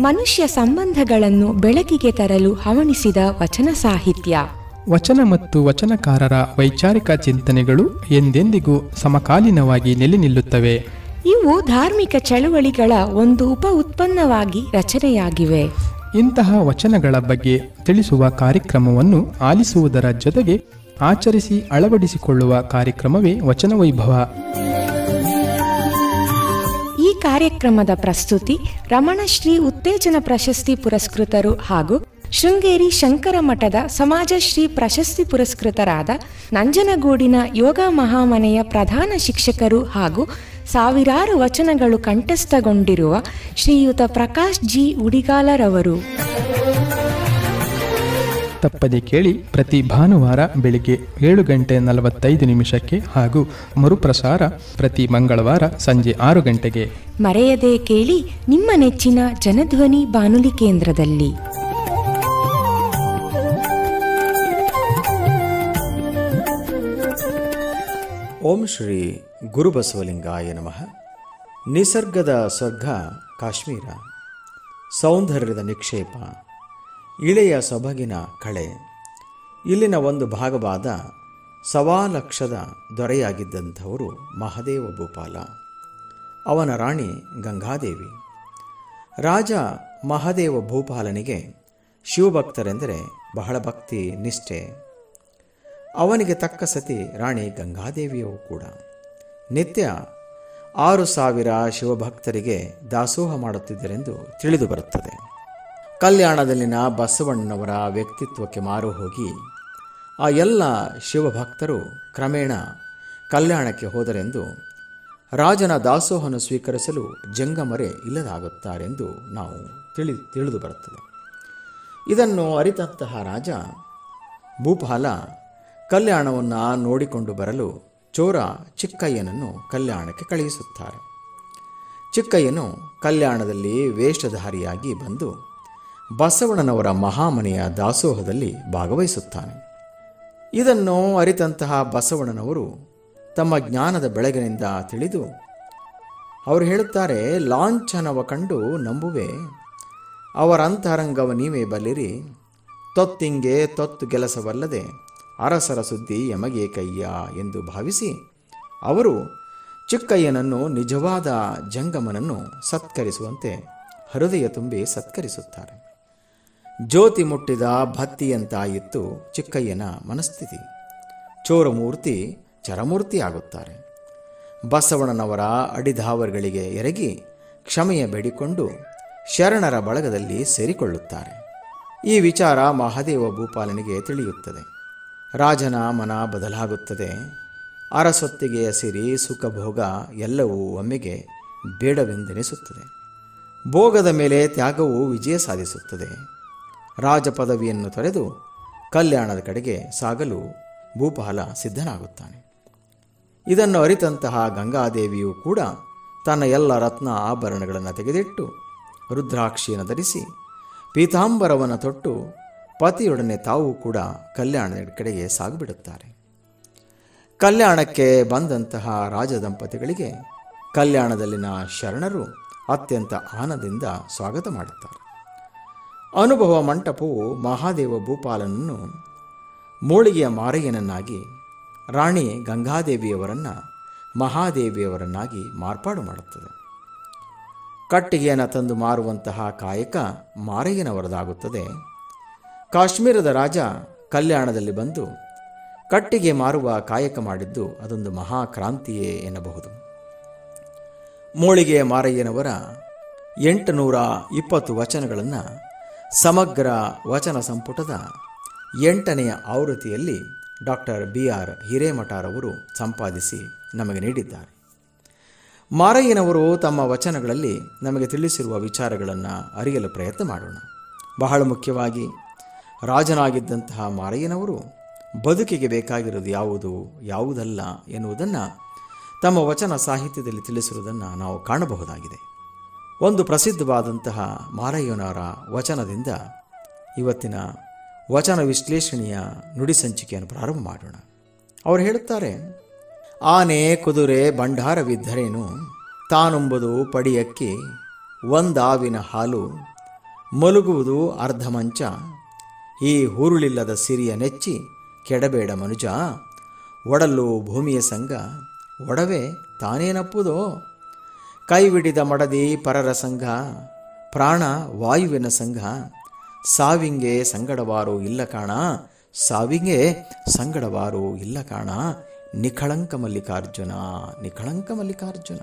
ಮನುಷ್ಯ ಸಂಬಂಧಗಳನ್ನು ಬೆಳಕಿಗೆ ತರಲು ಹವಣಿಸಿದ ವಚನ ಸಾಹಿತ್ಯ. ವಚನ ಮತ್ತು ವಚನಕಾರರ ವೈಚಾರಿಕ ಚಿಂತನೆಗಳು ಎಂದೆಂದಿಗೂ ಸಮಕಾಲೀನವಾಗಿ ನೆಲೆ ನಿಲ್ಲುತ್ತವೆ. ಇವು ಧಾರ್ಮಿಕ ಚಳುವಳಿಗಳ ಒಂದು ಉಪ ಉತ್ಪನ್ನವಾಗಿ ರಚನೆಯಾಗಿವೆ. ಇಂತಹ ವಚನಗಳ ಬಗ್ಗೆ ತಿಳಿಸುವ ಕಾರ್ಯಕ್ರಮವನ್ನು ಆಲಿಸುವುದರ ಜೊತೆಗೆ ಆಚರಿಸಿ ಅಳವಡಿಸಿಕೊಳ್ಳುವ ಕಾರ್ಯಕ್ರಮವೇ ವಚನ ವೈಭವ. ಈ ಕಾರ್ಯಕ್ರಮದ ಪ್ರಸ್ತುತಿ ರಮಣಶ್ರೀ ಉತ್ತೇಜನ ಪ್ರಶಸ್ತಿ ಪುರಸ್ಕೃತರು ಹಾಗೂ ಶೃಂಗೇರಿ ಶಂಕರ ಮಠದ ಸಮಾಜಶ್ರೀ ಪ್ರಶಸ್ತಿ ಪುರಸ್ಕೃತರಾದ ನಂಜನಗೂಡಿನ ಯೋಗ ಮಹಾಮನೆಯ ಪ್ರಧಾನ ಶಿಕ್ಷಕರು ಹಾಗೂ ಸಾವಿರಾರು ವಚನಗಳು ಕಂಠಸ್ಥಗೊಂಡಿರುವ ಶ್ರೀಯುತ ಪ್ರಕಾಶ್ ಜಿ ಉಡಿಗಾಲರವರು. ತಪ್ಪದೆ ಕೇಳಿ, ಪ್ರತಿ ಭಾನುವಾರ ಬೆಳಿಗ್ಗೆ 7:45 ಹಾಗೂ ಮರುಪ್ರಸಾರ ಪ್ರತಿ ಮಂಗಳವಾರ ಸಂಜೆ 6 ಗಂಟೆಗೆ. ಮರೆಯದೆ ಕೇಳಿ ನಿಮ್ಮ ನೆಚ್ಚಿನ ಜನಧ್ವನಿ ಬಾನುಲಿ ಕೇಂದ್ರದಲ್ಲಿ. ಓಂ ಶ್ರೀ ಗುರುಬಸವಲಿಂಗಾಯ ನಮಃ. ನಿಸರ್ಗದ ಸ್ವರ್ಗ ಕಾಶ್ಮೀರ, ಸೌಂದರ್ಯದ ನಿಕ್ಷೇಪ, ಇಳೆಯ ಸೊಬಗಿನ ಕಳೆ. ಇಲ್ಲಿನ ಒಂದು ಭಾಗವಾದ 1,00,000 ದೊರೆಯಾಗಿದ್ದಂಥವರು ಮಹಾದೇವ ಭೂಪಾಲ. ಅವನ ರಾಣಿ ಗಂಗಾದೇವಿ. ರಾಜ ಮಹಾದೇವ ಭೂಪಾಲನಿಗೆ ಶಿವಭಕ್ತರೆಂದರೆ ಬಹಳ ಭಕ್ತಿ ನಿಷ್ಠೆ. ಅವನಿಗೆ ತಕ್ಕ ಸತಿ ರಾಣಿ ಗಂಗಾದೇವಿಯೂ ಕೂಡ. ನಿತ್ಯ 6,000 ಶಿವಭಕ್ತರಿಗೆ ದಾಸೋಹ ಮಾಡುತ್ತಿದ್ದರೆಂದು ತಿಳಿದು ಬರುತ್ತದೆ. ಕಲ್ಯಾಣದಲ್ಲಿನ ಬಸವಣ್ಣನವರ ವ್ಯಕ್ತಿತ್ವಕ್ಕೆ ಮಾರು ಹೋಗಿ ಆ ಎಲ್ಲ ಶಿವಭಕ್ತರು ಕ್ರಮೇಣ ಕಲ್ಯಾಣಕ್ಕೆ ಹೋದರೆಂದು ರಾಜನ ದಾಸೋಹನ ಸ್ವೀಕರಿಸಲು ಜಂಗಮರೆ ಇಲ್ಲದಾಗುತ್ತಾರೆಂದು ನಾವು ತಿಳಿದು ಬರುತ್ತದೆ. ಇದನ್ನು ಅರಿತಂತಹ ರಾಜ ಭೂಪಾಲ ಕಲ್ಯಾಣವನ್ನು ನೋಡಿಕೊಂಡು ಬರಲು ಚೋರ ಚಿಕ್ಕಯ್ಯನನ್ನು ಕಲ್ಯಾಣಕ್ಕೆ ಕಳುಹಿಸುತ್ತಾರೆ. ಚಿಕ್ಕಯ್ಯನು ಕಲ್ಯಾಣದಲ್ಲಿ ವೇಷಧಾರಿಯಾಗಿ ಬಂದು ಬಸವಣ್ಣನವರ ಮಹಾಮನೆಯ ದಾಸೋಹದಲ್ಲಿ ಭಾಗವಹಿಸುತ್ತಾನೆ. ಇದನ್ನು ಅರಿತಂತಹ ಬಸವಣ್ಣನವರು ತಮ್ಮ ಜ್ಞಾನದ ಬೆಳಗಿನಿಂದ ತಿಳಿದು ಅವರು ಹೇಳುತ್ತಾರೆ, ಲಾಂಛನವ ಕಂಡು ನಂಬುವೆ, ಅವರ ಅಂತರಂಗವ ನೀವೇ ಬಲ್ಲಿರಿ, ತೊತ್ತಿಂಗೆ ತೊತ್ತು ಕೆಲಸವಲ್ಲದೆ ಅರಸರ ಸುದ್ದಿ ಯಮಗೆ ಕಯ್ಯ ಎಂದು ಭಾವಿಸಿ ಅವರು ಚಿಕ್ಕಯ್ಯನನ್ನು ನಿಜವಾದ ಜಂಗಮನನ್ನು ಸತ್ಕರಿಸುವಂತೆ ಹೃದಯ ತುಂಬಿ ಸತ್ಕರಿಸುತ್ತಾರೆ. ಜ್ಯೋತಿ ಮುಟ್ಟಿದ ಭತ್ತಿಯಂತಾಯಿತ್ತು ಚಿಕ್ಕಯ್ಯನ ಮನಸ್ಥಿತಿ. ಚೋರಮೂರ್ತಿ ಚರಮೂರ್ತಿ ಆಗುತ್ತಾರೆ. ಬಸವಣ್ಣನವರ ಅಡಿಧಾವರ್ಗಳಿಗೆ ಎರಗಿ ಕ್ಷಮೆಯ ಬೇಡಿಕೊಂಡು ಶರಣರ ಬಳಗದಲ್ಲಿ ಸೇರಿಕೊಳ್ಳುತ್ತಾರೆ. ಈ ವಿಚಾರ ಮಹಾದೇವ ಭೂಪಾಲನಿಗೆ ತಿಳಿಯುತ್ತದೆ. ರಾಜನ ಮನ ಬದಲಾಗುತ್ತದೆ. ಅರಸೊತ್ತಿಗೆಯ ಸಿರಿ ಸುಖ ಭೋಗ ಎಲ್ಲವೂ ಒಮ್ಮೆಗೆ ಬೇಡವೆಂದೆನಿಸುತ್ತದೆ. ಭೋಗದ ಮೇಲೆ ತ್ಯಾಗವು ವಿಜಯ ಸಾಧಿಸುತ್ತದೆ. ರಾಜ ಪದವಿಯನ್ನು ತೊರೆದು ಕಲ್ಯಾಣದ ಕಡೆಗೆ ಸಾಗಲು ಭೂಪಾಲ ಸಿದ್ಧನಾಗುತ್ತಾನೆ. ಇದನ್ನು ಅರಿತಂತಹ ಗಂಗಾದೇವಿಯು ಕೂಡ ತನ್ನ ಎಲ್ಲ ರತ್ನ ಆಭರಣಗಳನ್ನು ತೆಗೆದಿಟ್ಟು ರುದ್ರಾಕ್ಷಿಯನ್ನು ಧರಿಸಿ ಪೀತಾಂಬರವನ್ನು ತೊಟ್ಟು ಪತಿಯೊಡನೆ ತಾವು ಕೂಡ ಕಲ್ಯಾಣದ ಕಡೆಗೆ ಸಾಗಿಬಿಡುತ್ತಾರೆ. ಕಲ್ಯಾಣಕ್ಕೆ ಬಂದಂತಹ ರಾಜದಂಪತಿಗಳಿಗೆ ಕಲ್ಯಾಣದಲ್ಲಿನ ಶರಣರು ಅತ್ಯಂತ ಆನಂದದಿಂದ ಸ್ವಾಗತ ಮಾಡುತ್ತಾರೆ. ಅನುಭವ ಮಂಟಪವು ಮಹಾದೇವ ಭೂಪಾಲನನ್ನು ಮೋಳಿಗೆಯ ಮಾರಯ್ಯನನ್ನಾಗಿ, ರಾಣಿ ಗಂಗಾದೇವಿಯವರನ್ನು ಮಹಾದೇವಿಯವರನ್ನಾಗಿ ಮಾರ್ಪಾಡು ಮಾಡುತ್ತದೆ. ಕಟ್ಟಿಗೆಯನ್ನು ತಂದು ಮಾರುವಂತಹ ಕಾಯಕ ಮಾರಯ್ಯನವರದಾಗುತ್ತದೆ. ಕಾಶ್ಮೀರದ ರಾಜ ಕಲ್ಯಾಣದಲ್ಲಿ ಬಂದು ಕಟ್ಟಿಗೆ ಮಾರುವ ಕಾಯಕ ಮಾಡಿದ್ದು ಅದೊಂದು ಮಹಾಕ್ರಾಂತಿಯೇ ಎನ್ನಬಹುದು. ಮೋಳಿಗೆಯ ಮಾರಯ್ಯನವರ 820 ವಚನಗಳನ್ನು ಸಮಗ್ರ ವಚನ ಸಂಪುಟದ 8ನೇ ಆವೃತ್ತಿಯಲ್ಲಿ ಡಾಕ್ಟರ್ BR ಹಿರೇಮಠರವರು ಸಂಪಾದಿಸಿ ನಮಗೆ ನೀಡಿದ್ದಾರೆ. ಮಾರಯ್ಯನವರು ತಮ್ಮ ವಚನಗಳಲ್ಲಿ ನಮಗೆ ತಿಳಿಸಿರುವ ವಿಚಾರಗಳನ್ನು ಅರಿಯಲು ಪ್ರಯತ್ನ ಮಾಡೋಣ. ಬಹಳ ಮುಖ್ಯವಾಗಿ ರಾಜನಾಗಿದ್ದಂತಹ ಮಾರಯ್ಯನವರು ಬದುಕಿಗೆ ಬೇಕಾಗಿರೋದು ಯಾವುದು ಯಾವುದಲ್ಲ ಎನ್ನುವುದನ್ನು ತಮ್ಮ ವಚನ ಸಾಹಿತ್ಯದಲ್ಲಿ ತಿಳಿಸಿರುವುದನ್ನು ನಾವು ಕಾಣಬಹುದಾಗಿದೆ. ಒಂದು ಪ್ರಸಿದ್ಧವಾದಂತಹ ಮಾರಯ್ಯನವರ ವಚನದಿಂದ ಇವತ್ತಿನ ವಚನ ವಿಶ್ಲೇಷಣೆಯ ನುಡಿ ಸಂಚಿಕೆಯನ್ನು ಪ್ರಾರಂಭ ಮಾಡೋಣ. ಅವರು ಹೇಳುತ್ತಾರೆ, ಆನೆ ಕುದುರೆ ಭಂಡಾರವಿದ್ದರೇನು, ತಾನುಂಬುದು ಪಡಿಯಕ್ಕಿ ಒಂದಾವಿನ ಹಾಲು, ಮಲಗುವುದು ಅರ್ಧ ಮಂಚ, ಈ ಹುರುಳಿಲ್ಲದ ಸಿರಿಯ ನೆಚ್ಚಿ ಕೆಡಬೇಡ ಮನುಜ, ಒಡಲು ಭೂಮಿಯ ಸಂಗ ಒಡವೆ ತಾನೇನಪ್ಪುದೋ, ಕೈವಿಡಿದ ಮಡದಿ ಪರರ ಸಂಘ, ಪ್ರಾಣ ವಾಯುವಿನ ಸಂಘ, ಸಾವಿಂಗೆ ಸಂಗಡವಾರು ಇಲ್ಲ ಕಾಣ, ಸಾವಿಂಗೆ ಸಂಗಡವಾರು ಇಲ್ಲ ಕಾಣ, ನಿಖಳಂಕ ಮಲ್ಲಿಕಾರ್ಜುನ, ನಿಖಳಂಕ ಮಲ್ಲಿಕಾರ್ಜುನ.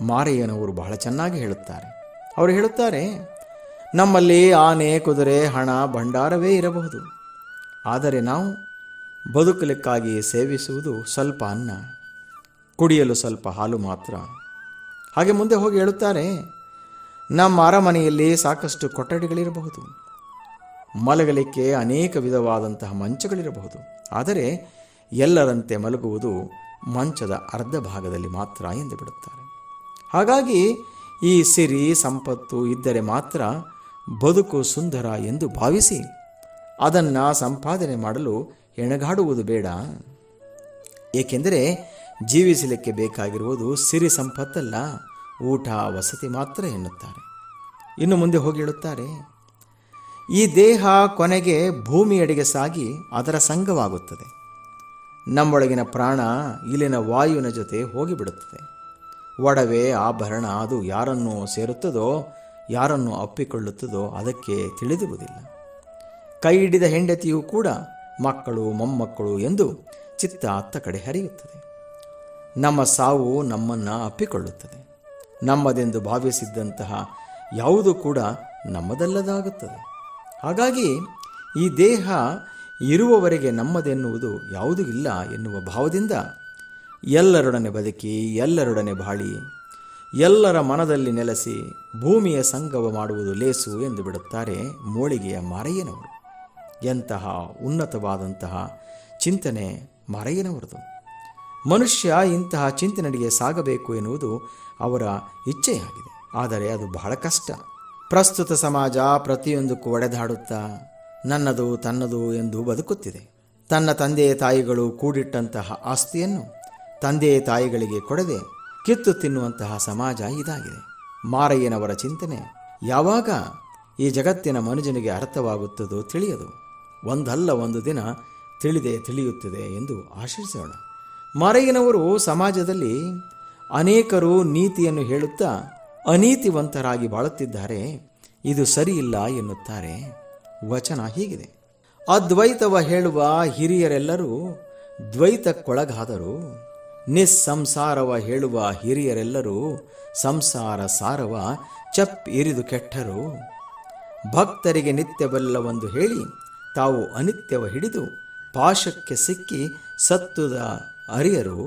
ಮಾರಯ್ಯನವರು ಬಹಳ ಚೆನ್ನಾಗಿ ಹೇಳುತ್ತಾರೆ. ಅವರು ಹೇಳುತ್ತಾರೆ, ನಮ್ಮಲ್ಲಿ ಆನೆ ಕುದುರೆ ಹಣ ಭಂಡಾರವೇ ಇರಬಹುದು, ಆದರೆ ನಾವು ಬದುಕಲಿಕ್ಕಾಗಿ ಸೇವಿಸುವುದು ಸ್ವಲ್ಪ ಅನ್ನ, ಕುಡಿಯಲು ಸ್ವಲ್ಪ ಹಾಲು ಮಾತ್ರ. ಹಾಗೆ ಮುಂದೆ ಹೋಗಿ ಹೇಳುತ್ತಾರೆ, ನಮ್ಮ ಅರಮನೆಯಲ್ಲಿ ಸಾಕಷ್ಟು ಕೊಠಡಿಗಳಿರಬಹುದು, ಮಲಗಲಿಕ್ಕೆ ಅನೇಕ ವಿಧವಾದಂತಹ ಮಂಚಗಳಿರಬಹುದು, ಆದರೆ ಎಲ್ಲರಂತೆ ಮಲಗುವುದು ಮಂಚದ ಅರ್ಧ ಭಾಗದಲ್ಲಿ ಮಾತ್ರ ಎಂದು ಬಿಡುತ್ತಾರೆ. ಹಾಗಾಗಿ ಈ ಸಿರಿ ಸಂಪತ್ತು ಇದ್ದರೆ ಮಾತ್ರ ಬದುಕು ಸುಂದರ ಎಂದು ಭಾವಿಸಿ ಅದನ್ನು ಸಂಪಾದನೆ ಮಾಡಲು ಹೆಣಗಾಡುವುದು ಬೇಡ. ಏಕೆಂದರೆ ಜೀವಿಸಲಿಕ್ಕೆ ಬೇಕಾಗಿರುವುದು ಸಿರಿ ಸಂಪತ್ತಲ್ಲ, ಊಟ ವಸತಿ ಮಾತ್ರ ಎನ್ನುತ್ತಾರೆ. ಇನ್ನು ಮುಂದೆ ಹೋಗಿ ಹೇಳುತ್ತಾರೆ, ಈ ದೇಹ ಕೊನೆಗೆ ಭೂಮಿಯಡೆಗೆ ಸಾಗಿ ಅದರ ಸಂಗವಾಗುತ್ತದೆ. ನಮ್ಮೊಳಗಿನ ಪ್ರಾಣ ಇಲ್ಲಿನ ವಾಯುವಿನ ಜೊತೆ ಹೋಗಿಬಿಡುತ್ತದೆ. ಒಡವೆ ಆಭರಣ ಅದು ಯಾರನ್ನು ಸೇರುತ್ತದೋ, ಯಾರನ್ನು ಅಪ್ಪಿಕೊಳ್ಳುತ್ತದೋ ಅದಕ್ಕೆ ತಿಳಿದಿರುವುದಿಲ್ಲ. ಕೈ ಹಿಡಿದ ಹೆಂಡತಿಯೂ ಕೂಡ ಮಕ್ಕಳು ಮೊಮ್ಮಕ್ಕಳು ಎಂದು ಚಿತ್ತ ಅತ್ತ ಕಡೆ ಹರಿಯುತ್ತದೆ. ನಮ್ಮ ಸಾವು ನಮ್ಮನ್ನು ಅಪ್ಪಿಕೊಳ್ಳುತ್ತದೆ. ನಮ್ಮದೆಂದು ಭಾವಿಸಿದ್ದಂತಹ ಯಾವುದು ಕೂಡ ನಮ್ಮದಲ್ಲದಾಗುತ್ತದೆ. ಹಾಗಾಗಿ ಈ ದೇಹ ಇರುವವರೆಗೆ ನಮ್ಮದೆನ್ನುವುದು ಯಾವುದೂ ಇಲ್ಲ ಎನ್ನುವ ಭಾವದಿಂದ ಎಲ್ಲರೊಡನೆ ಬದುಕಿ, ಎಲ್ಲರೊಡನೆ ಬಾಳಿ, ಎಲ್ಲರ ಮನದಲ್ಲಿ ನೆಲೆಸಿ ಭೂಮಿಯ ಸಂಗವ ಮಾಡುವುದು ಲೇಸು ಎಂದು ಬಿಡುತ್ತಾರೆ ಮೋಳಿಗೆಯ ಮಾರಯ್ಯನವರು. ಎಂತಹ ಉನ್ನತವಾದಂತಹ ಚಿಂತನೆ ಮಾರಯ್ಯನವರದು. ಮನುಷ್ಯ ಇಂತಹ ಚಿಂತನೆಗೆ ಸಾಗಬೇಕು ಎನ್ನುವುದು ಅವರ ಇಚ್ಛೆಯಾಗಿದೆ. ಆದರೆ ಅದು ಬಹಳ ಕಷ್ಟ. ಪ್ರಸ್ತುತ ಸಮಾಜ ಪ್ರತಿಯೊಂದಕ್ಕೂ ಒಡೆದಾಡುತ್ತಾ ನನ್ನದು ತನ್ನದು ಎಂದು ಬದುಕುತ್ತಿದೆ. ತನ್ನ ತಂದೆ ತಾಯಿಗಳು ಕೂಡಿಟ್ಟಂತಹ ಆಸ್ತಿಯನ್ನು ತಂದೆ ತಾಯಿಗಳಿಗೆ ಕೊಡದೆ ಕಿತ್ತು ತಿನ್ನುವಂತಹ ಸಮಾಜ ಇದಾಗಿದೆ. ಮಾರಯ್ಯನವರ ಚಿಂತನೆ ಯಾವಾಗ ಈ ಜಗತ್ತಿನ ಮನುಜನಿಗೆ ಅರ್ಥವಾಗುತ್ತದೋ ತಿಳಿಯದು. ಒಂದಲ್ಲ ಒಂದು ದಿನ ತಿಳಿಯುತ್ತದೆ ಎಂದು ಆಶಿಸೋಣ. ಮಾರಯ್ಯನವರು ಸಮಾಜದಲ್ಲಿ ಅನೇಕರು ನೀತಿಯನ್ನು ಹೇಳುತ್ತಾ ಅನೀತಿವಂತರಾಗಿ ಬಾಳುತ್ತಿದ್ದಾರೆ, ಇದು ಸರಿಯಿಲ್ಲ ಎನ್ನುತ್ತಾರೆ. ವಚನ ಹೀಗಿದೆ, ಅದ್ವೈತವ ಹೇಳುವ ಹಿರಿಯರೆಲ್ಲರೂ ದ್ವೈತಕ್ಕೊಳಗಾದರು, ನಿಸ್ಸಂಸಾರವ ಹೇಳುವ ಹಿರಿಯರೆಲ್ಲರೂ ಸಂಸಾರ ಸಾರವ ಚಪ್ ಇರಿದು ಕೆಟ್ಟರು, ಭಕ್ತರಿಗೆ ನಿತ್ಯವೆಲ್ಲವೆಂದು ಹೇಳಿ ತಾವು ಅನಿತ್ಯವ ಹಿಡಿದು ಪಾಶಕ್ಕೆ ಸಿಕ್ಕಿ ಸತ್ತುದ ಅರಿಯರು,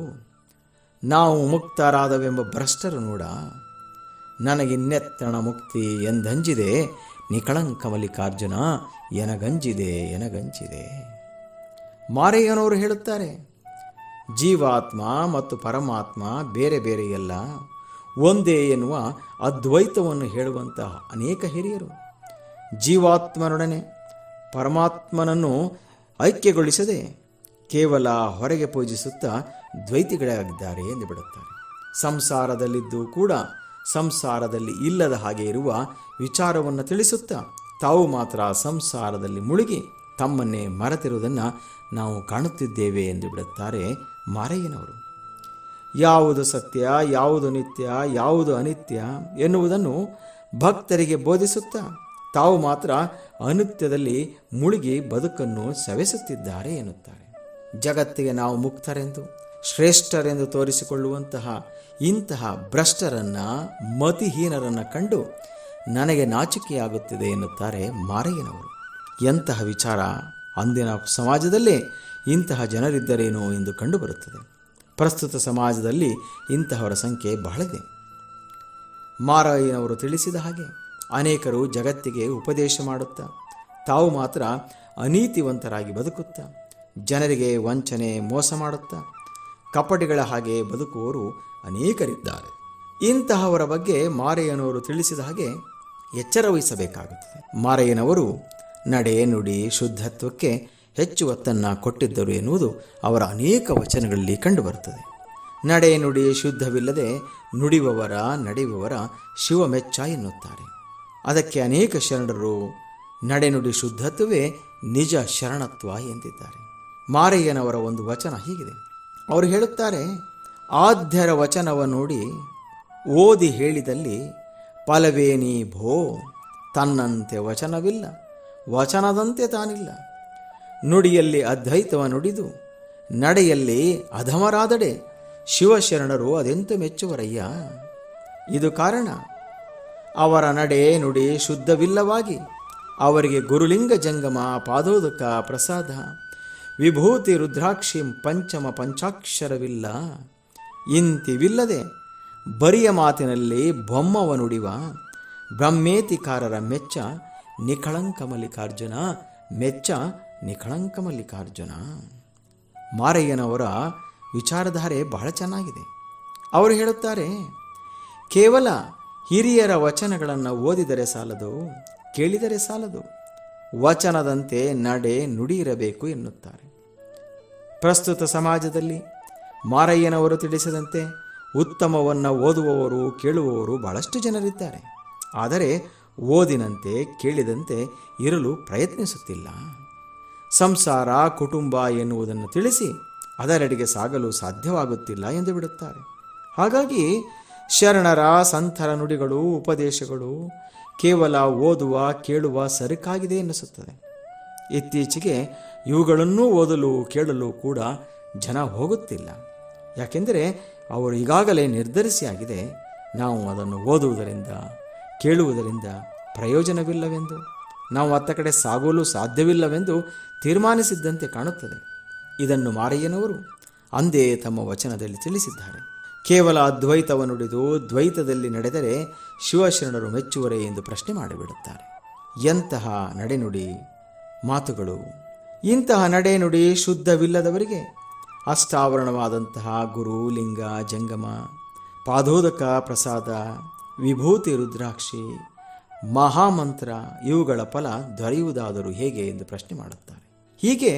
ನಾವು ಮುಕ್ತರಾದವೆಂಬ ಭ್ರಷ್ಟರು ನೋಡ, ನನಗಿನ್ನೆತ್ತಣ ಮುಕ್ತಿ ಎಂದಂಜಿದೆ, ನಿಕಳಂಕ ಮಲ್ಲಿಕಾರ್ಜುನ ಎನಗಂಜಿದೆ ಎನಗಂಜಿದೆ. ಮಾರಯ್ಯನವರು ಹೇಳುತ್ತಾರೆ, ಜೀವಾತ್ಮ ಮತ್ತು ಪರಮಾತ್ಮ ಬೇರೆ ಬೇರೆಯಲ್ಲ, ಒಂದೇ ಎನ್ನುವ ಅದ್ವೈತವನ್ನು ಹೇಳುವಂತಹ ಅನೇಕ ಹಿರಿಯರು ಜೀವಾತ್ಮನೊಡನೆ ಪರಮಾತ್ಮನನ್ನು ಐಕ್ಯಗೊಳಿಸದೆ ಕೇವಲ ಹೊರಗೆ ಪೂಜಿಸುತ್ತಾ ದ್ವೈತಿಗಳಾಗಿದ್ದಾರೆ ಎಂದು ಬಿಡುತ್ತಾರೆ. ಸಂಸಾರದಲ್ಲಿದ್ದು ಕೂಡ ಸಂಸಾರದಲ್ಲಿ ಇಲ್ಲದ ಹಾಗೆ ಇರುವ ವಿಚಾರವನ್ನು ತಿಳಿಸುತ್ತಾ ತಾವು ಮಾತ್ರ ಸಂಸಾರದಲ್ಲಿ ಮುಳುಗಿ ತಮ್ಮನ್ನೇ ಮರೆತಿರುವುದನ್ನು ನಾವು ಕಾಣುತ್ತಿದ್ದೇವೆ ಎಂದು ಬಿಡುತ್ತಾರೆ ಮಾರಯ್ಯನವರು. ಯಾವುದು ಸತ್ಯ, ಯಾವುದು ನಿತ್ಯ, ಯಾವುದು ಅನಿತ್ಯ ಎನ್ನುವುದನ್ನು ಭಕ್ತರಿಗೆ ಬೋಧಿಸುತ್ತಾ ತಾವು ಮಾತ್ರ ಅನಿತ್ಯದಲ್ಲಿ ಮುಳುಗಿ ಬದುಕನ್ನು ಸವೆಸುತ್ತಿದ್ದಾರೆ ಎನ್ನುತ್ತಾರೆ. ಜಗತ್ತಿಗೆ ನಾವು ಮುಕ್ತರೆಂದು ಶ್ರೇಷ್ಠರೆಂದು ತೋರಿಸಿಕೊಳ್ಳುವಂತಹ ಇಂತಹ ಭ್ರಷ್ಟರನ್ನು, ಮತಿಹೀನರನ್ನು ಕಂಡು ನನಗೆ ನಾಚಿಕೆಯಾಗುತ್ತಿದೆ ಎನ್ನುತ್ತಾರೆ ಮಾರಯ್ಯನವರು. ಎಂತಹ ವಿಚಾರ! ಅಂದಿನ ಸಮಾಜದಲ್ಲೇ ಇಂತಹ ಜನರಿದ್ದರೇನೋ ಎಂದು ಕಂಡುಬರುತ್ತದೆ. ಪ್ರಸ್ತುತ ಸಮಾಜದಲ್ಲಿ ಇಂತಹವರ ಸಂಖ್ಯೆ ಬಹಳದೆ. ಮಾರಯ್ಯನವರು ತಿಳಿಸಿದ ಹಾಗೆ ಅನೇಕರು ಜಗತ್ತಿಗೆ ಉಪದೇಶ ಮಾಡುತ್ತಾ ತಾವು ಮಾತ್ರ ಅನೀತಿವಂತರಾಗಿ ಬದುಕುತ್ತಾ ಜನರಿಗೆ ವಂಚನೆ ಮೋಸ ಮಾಡುತ್ತಾ ಕಪಟಿಗಳ ಹಾಗೆ ಬದುಕುವವರು ಅನೇಕರಿದ್ದಾರೆ. ಇಂತಹವರ ಬಗ್ಗೆ ಮಾರಯ್ಯನವರು ತಿಳಿಸಿದ ಹಾಗೆ ಎಚ್ಚರ ವಹಿಸಬೇಕಾಗುತ್ತದೆ. ಮಾರಯ್ಯನವರು ನಡೆ ನುಡಿ ಶುದ್ಧತ್ವಕ್ಕೆ ಹೆಚ್ಚು ಒತ್ತನ್ನು ಕೊಟ್ಟಿದ್ದರು ಎನ್ನುವುದು ಅವರ ಅನೇಕ ವಚನಗಳಲ್ಲಿ ಕಂಡುಬರುತ್ತದೆ. ನಡೆ ನುಡಿ ಶುದ್ಧವಿಲ್ಲದೆ ನುಡಿಯುವವರ ನಡೆಯುವವರ ಶಿವ ಮೆಚ್ಚ ಎನ್ನುತ್ತಾರೆ. ಅದಕ್ಕೆ ಅನೇಕ ಶರಣರು ನಡೆನುಡಿ ಶುದ್ಧತ್ವವೇ ನಿಜ ಶರಣತ್ವ ಎಂದಿದ್ದಾರೆ. ಮಾರಯ್ಯನವರ ಒಂದು ವಚನ ಹೀಗಿದೆ. ಅವರು ಹೇಳುತ್ತಾರೆ, ಆದ್ಯರ ವಚನವ ನೋಡಿ ಓದಿ ಹೇಳಿದಲ್ಲಿ ಫಲವೇನಿ ಭೋ, ತನ್ನಂತೆ ವಚನವಿಲ್ಲ ವಚನದಂತೆ ತಾನಿಲ್ಲ. ನುಡಿಯಲ್ಲಿ ಅದ್ವೈತವ ನುಡಿದು ನಡೆಯಲ್ಲಿ ಅಧಮರಾದಡೆ ಶಿವಶರಣರು ಅದೆಂತ ಮೆಚ್ಚುವರಯ್ಯ. ಇದು ಕಾರಣ ಅವರ ನಡೆ ನುಡಿ ಶುದ್ಧವಿಲ್ಲವಾಗಿ ಅವರಿಗೆ ಗುರುಲಿಂಗ ಜಂಗಮ ಪಾದೋದಕ ಪ್ರಸಾದ ವಿಭೂತಿ ರುದ್ರಾಕ್ಷಿ ಪಂಚಮ ಪಂಚಾಕ್ಷರವಿಲ್ಲ. ಇಂತಿವಿಲ್ಲದೆ ಬರಿಯ ಮಾತಿನಲ್ಲಿ ಬೊಮ್ಮವ ನುಡಿವ ಬ್ರಹ್ಮೇತಿಕಾರರ ಮೆಚ್ಚ ನಿಖಳಂಕ ಮಲ್ಲಿಕಾರ್ಜುನ, ಮೆಚ್ಚ ನಿಖಳಂಕ ಮಲ್ಲಿಕಾರ್ಜುನ. ಮಾರಯ್ಯನವರ ವಿಚಾರಧಾರೆ ಬಹಳ ಚೆನ್ನಾಗಿದೆ. ಅವರು ಹೇಳುತ್ತಾರೆ, ಕೇವಲ ಹಿರಿಯರ ವಚನಗಳನ್ನು ಓದಿದರೆ ಸಾಲದು, ಕೇಳಿದರೆ ಸಾಲದು, ವಚನದಂತೆ ನಡೆ ನುಡಿ ಇರಬೇಕು ಎನ್ನುತ್ತಾರೆ. ಪ್ರಸ್ತುತ ಸಮಾಜದಲ್ಲಿ ಮಾರಯ್ಯನವರು ತಿಳಿಸಿದಂತೆ ಉತ್ತಮವನ್ನು ಓದುವವರು ಕೇಳುವವರು ಬಹಳಷ್ಟು ಜನರಿದ್ದಾರೆ. ಆದರೆ ಓದಿನಂತೆ ಕೇಳಿದಂತೆ ಇರಲು ಪ್ರಯತ್ನಿಸುತ್ತಿಲ್ಲ. ಸಂಸಾರ ಕುಟುಂಬ ಎನ್ನುವುದನ್ನು ತಿಳಿಸಿ ಅದರೆಡೆಗೆ ಸಾಗಲು ಸಾಧ್ಯವಾಗುತ್ತಿಲ್ಲ ಎಂದು ಬಿಡುತ್ತಾರೆ. ಹಾಗಾಗಿ ಶರಣರ ಸಂತರ ನುಡಿಗಳು ಉಪದೇಶಗಳು ಕೇವಲ ಓದುವ ಕೇಳುವ ಸರಕಾಗಿದೆ ಎನ್ನಿಸುತ್ತದೆ. ಇತ್ತೀಚೆಗೆ ಇವುಗಳನ್ನೂ ಓದಲು ಕೇಳಲು ಕೂಡ ಜನ ಹೋಗುತ್ತಿಲ್ಲ. ಯಾಕೆಂದರೆ ಅವರು ಈಗಾಗಲೇ ನಿರ್ಧರಿಸಿಯಾಗಿದೆ, ನಾವು ಅದನ್ನು ಓದುವುದರಿಂದ ಕೇಳುವುದರಿಂದ ಪ್ರಯೋಜನವಿಲ್ಲವೆಂದು, ನಾವು ಅತ್ತ ಕಡೆ ಸಾಗಲು ಸಾಧ್ಯವಿಲ್ಲವೆಂದು ತೀರ್ಮಾನಿಸಿದ್ದಂತೆ ಕಾಣುತ್ತದೆ. ಇದನ್ನು ಮಾರಯ್ಯನವರು ಅಂದೇ ತಮ್ಮ ವಚನದಲ್ಲಿ ತಿಳಿಸಿದ್ದಾರೆ. ಕೇವಲ ಅದ್ವೈತವ ನುಡಿದು ದ್ವೈತದಲ್ಲಿ ನಡೆದರೆ ಶಿವಶರಣರು ಮೆಚ್ಚುವರೇ ಎಂದು ಪ್ರಶ್ನೆ ಮಾಡಿಬಿಡುತ್ತಾರೆ. ಎಂತಹ ನಡೆನುಡಿ ಮಾತುಗಳು! ಇಂತಹ ನಡೆನುಡಿ ಶುದ್ಧವಿಲ್ಲದವರಿಗೆ ಅಷ್ಟಾವರಣವಾದಂತಹ ಗುರು ಲಿಂಗ ಜಂಗಮ ಪಾದೋದಕ ಪ್ರಸಾದ ವಿಭೂತಿ ರುದ್ರಾಕ್ಷಿ ಮಹಾಮಂತ್ರ ಇವುಗಳ ಫಲ ದೊರೆಯುವುದಾದರೂ ಹೇಗೆ ಎಂದು ಪ್ರಶ್ನೆ ಮಾಡುತ್ತಾರೆ. ಹೀಗೆ